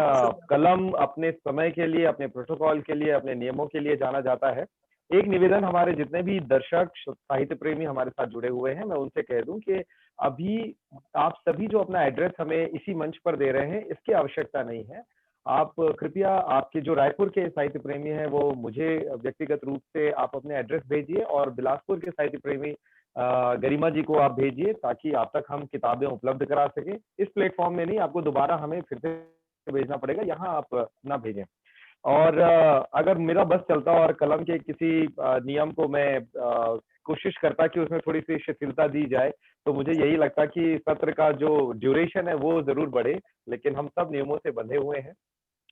कलम अपने समय के लिए, अपने प्रोटोकॉल के लिए, अपने नियमों के लिए जाना जाता है। एक निवेदन हमारे जितने भी दर्शक साहित्य प्रेमी हमारे साथ जुड़े हुए हैं, मैं उनसे कह दूं कि अभी आप सभी जो अपना एड्रेस हमें इसी मंच पर दे रहे हैं, इसकी आवश्यकता नहीं है। आप कृपया, आपके जो रायपुर के साहित्य प्रेमी हैं वो मुझे व्यक्तिगत रूप से आप अपने एड्रेस भेजिए, और बिलासपुर के साहित्य प्रेमी गरिमा जी को आप भेजिए, ताकि आप तक हम किताबें उपलब्ध करा सकें। इस प्लेटफॉर्म में नहीं, आपको दोबारा हमें फिर से भेजना पड़ेगा, यहाँ आप ना भेजें। और अगर मेरा बस चलता और कलम के किसी नियम को मैं कोशिश करता कि उसमें थोड़ी सी शिथिलता दी जाए, तो मुझे यही लगता कि सत्र का जो ड्यूरेशन है वो जरूर बढ़े। लेकिन हम सब नियमों से बंधे हुए हैं,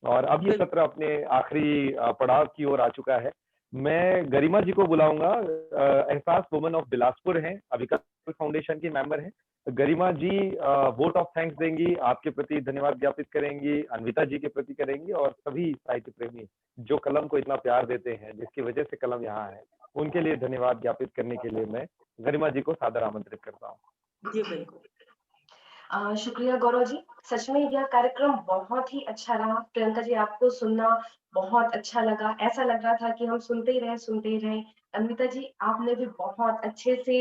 और अब ये सत्र अपने आखिरी पड़ाव की ओर आ चुका है। मैं गरिमा जी को बुलाऊंगा। एहसास वुमन ऑफ बिलासपुर हैं, अभिकल फाउंडेशन की मेंबर हैं। गरिमा जी वोट ऑफ थैंक्स देंगी, आपके प्रति धन्यवाद ज्ञापित करेंगी, अन्विता जी के प्रति करेंगी, और सभी साहित्य प्रेमी जो कलम को इतना प्यार देते हैं, जिसकी वजह से कलम यहाँ है, उनके लिए धन्यवाद ज्ञापित करने के लिए मैं गरिमा जी को सादर आमंत्रित करता हूँ। जी बिल्कुल। शुक्रिया गौरव जी। सच में यह कार्यक्रम बहुत ही अच्छा रहा। प्रियंका जी, आपको सुनना बहुत अच्छा लगा। ऐसा लग रहा था कि हम सुनते ही रहे। अमिता जी, आपने भी बहुत अच्छे से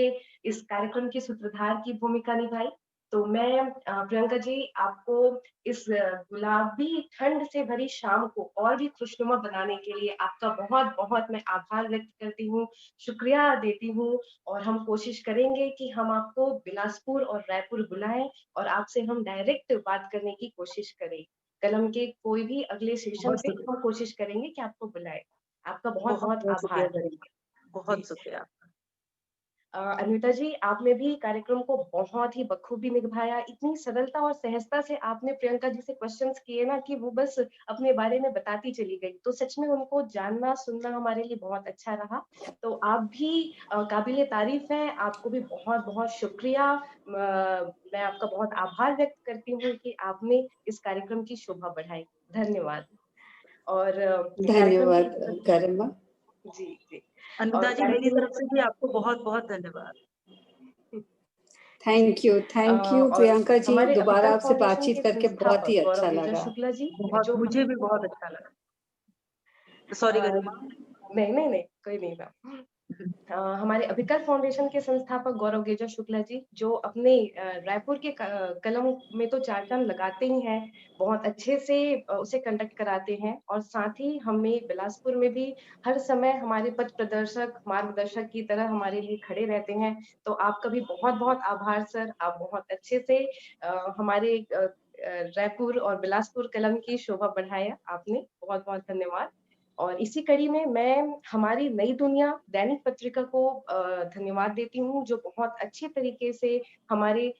इस कार्यक्रम की सूत्रधार की भूमिका निभाई। तो मैं प्रियंका जी, आपको इस गुलाबी ठंड से भरी शाम को और भी खुशनुमा बनाने के लिए आपका बहुत बहुत मैं आभार व्यक्त करती हूँ, शुक्रिया देती हूँ। और हम कोशिश करेंगे कि हम आपको बिलासपुर और रायपुर बुलाएं और आपसे हम डायरेक्ट बात करने की कोशिश करें। कलम के कोई भी अगले सेशन पे हम कोशिश करेंगे कि आपको बुलाएं। आपका बहुत बहुत आभार। बहुत शुक्रिया। अनिता जी, आपने भी कार्यक्रम को बहुत ही बखूबी निभाया। इतनी सरलता और सहजता से आपने प्रियंका जी से क्वेश्चंस किए ना कि वो बस अपने बारे में बताती चली गई। तो सच में उनको जानना सुनना हमारे लिए बहुत अच्छा रहा। तो आप भी काबिले तारीफ हैं। आपको भी बहुत बहुत शुक्रिया। मैं आपका बहुत आभार व्यक्त करती हूँ कि आपने इस कार्यक्रम की शोभा बढ़ाई। धन्यवाद। और धन्यवाद गरिमा जी जी। अनिता जी, मेरी तरफ से भी आपको बहुत बहुत धन्यवाद। Thank you Priyanka ji. दोबारा आपसे बातचीत करके बहुत ही अच्छा लगा। शुक्ला जी, जो मुझे भी बहुत अच्छा लगा। सॉरी गरिमा। नहीं, कोई नहीं था। हमारे अभिकल फाउंडेशन के संस्थापक गौरव गेजा शुक्ला जी, जो अपने रायपुर के कलम में तो चार चांद लगाते ही हैं, बहुत अच्छे से उसे कंडक्ट कराते हैं, और साथ ही हमें बिलासपुर में भी हर समय हमारे पथ प्रदर्शक मार्गदर्शक की तरह हमारे लिए खड़े रहते हैं। तो आपका भी बहुत बहुत आभार सर। आप बहुत अच्छे से हमारे रायपुर और बिलासपुर कलम की शोभा बढ़ाया आपने। बहुत बहुत धन्यवाद। और इसी कड़ी में मैं हमारी नई दुनिया दैनिक पत्रिका को धन्यवाद देती हूँ, जो बहुत अच्छे तरीके से हमारे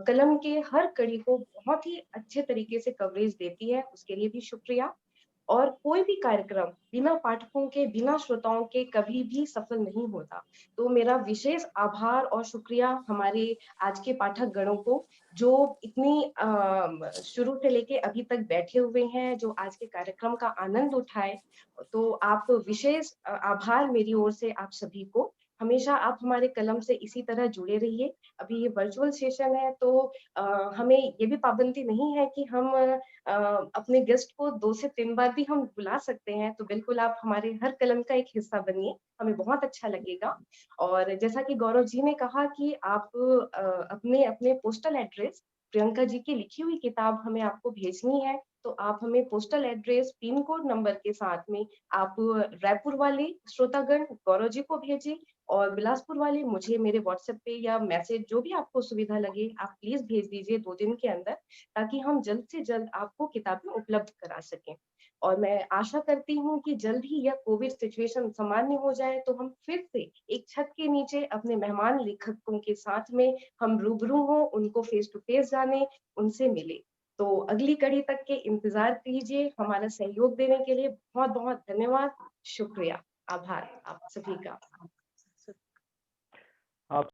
कलम के हर कड़ी को बहुत ही अच्छे तरीके से कवरेज देती है। उसके लिए भी शुक्रिया। और कोई भी कार्यक्रम बिना पाठकों के, बिना श्रोताओं के कभी भी सफल नहीं होता। तो मेरा विशेष आभार और शुक्रिया हमारे आज के पाठक गणों को, जो इतनी शुरू से लेके अभी तक बैठे हुए हैं, जो आज के कार्यक्रम का आनंद उठाए। तो आप विशेष आभार मेरी ओर से आप सभी को। हमेशा आप हमारे कलम से इसी तरह जुड़े रहिए। अभी ये वर्चुअल सेशन है, तो हमें ये भी पाबंदी नहीं है कि हम अपने गेस्ट को 2 से 3 बार भी हम बुला सकते हैं। तो बिल्कुल आप हमारे हर कलम का एक हिस्सा बनिए, हमें बहुत अच्छा लगेगा। और जैसा कि गौरव जी ने कहा कि आप अपने अपने पोस्टल एड्रेस, प्रियंका जी की लिखी हुई किताब हमें आपको भेजनी है, तो आप हमें postal address, pin code number के साथ में आप रायपुर वाले श्रोतागण गौरव जी को भेजें, और बिलासपुर वाले मुझे मेरे व्हाट्सएप पे या मैसेज जो भी आपको सुविधा लगे आप प्लीज भेज दीजिए 2 दिन के अंदर, ताकि हम जल्द से जल्द आपको किताबें उपलब्ध करा सकें। और मैं आशा करती हूँ कि जल्द ही यह कोविड सिचुएशन सामान्य हो जाए, तो हम फिर से एक छत के नीचे अपने मेहमान लेखकों के साथ में हम रूबरू हों, उनको फेस टू फेस जाने, उनसे मिले। तो अगली कड़ी तक के इंतजार कीजिए। हमारा सहयोग देने के लिए बहुत बहुत धन्यवाद, शुक्रिया, आभार आप सभी का।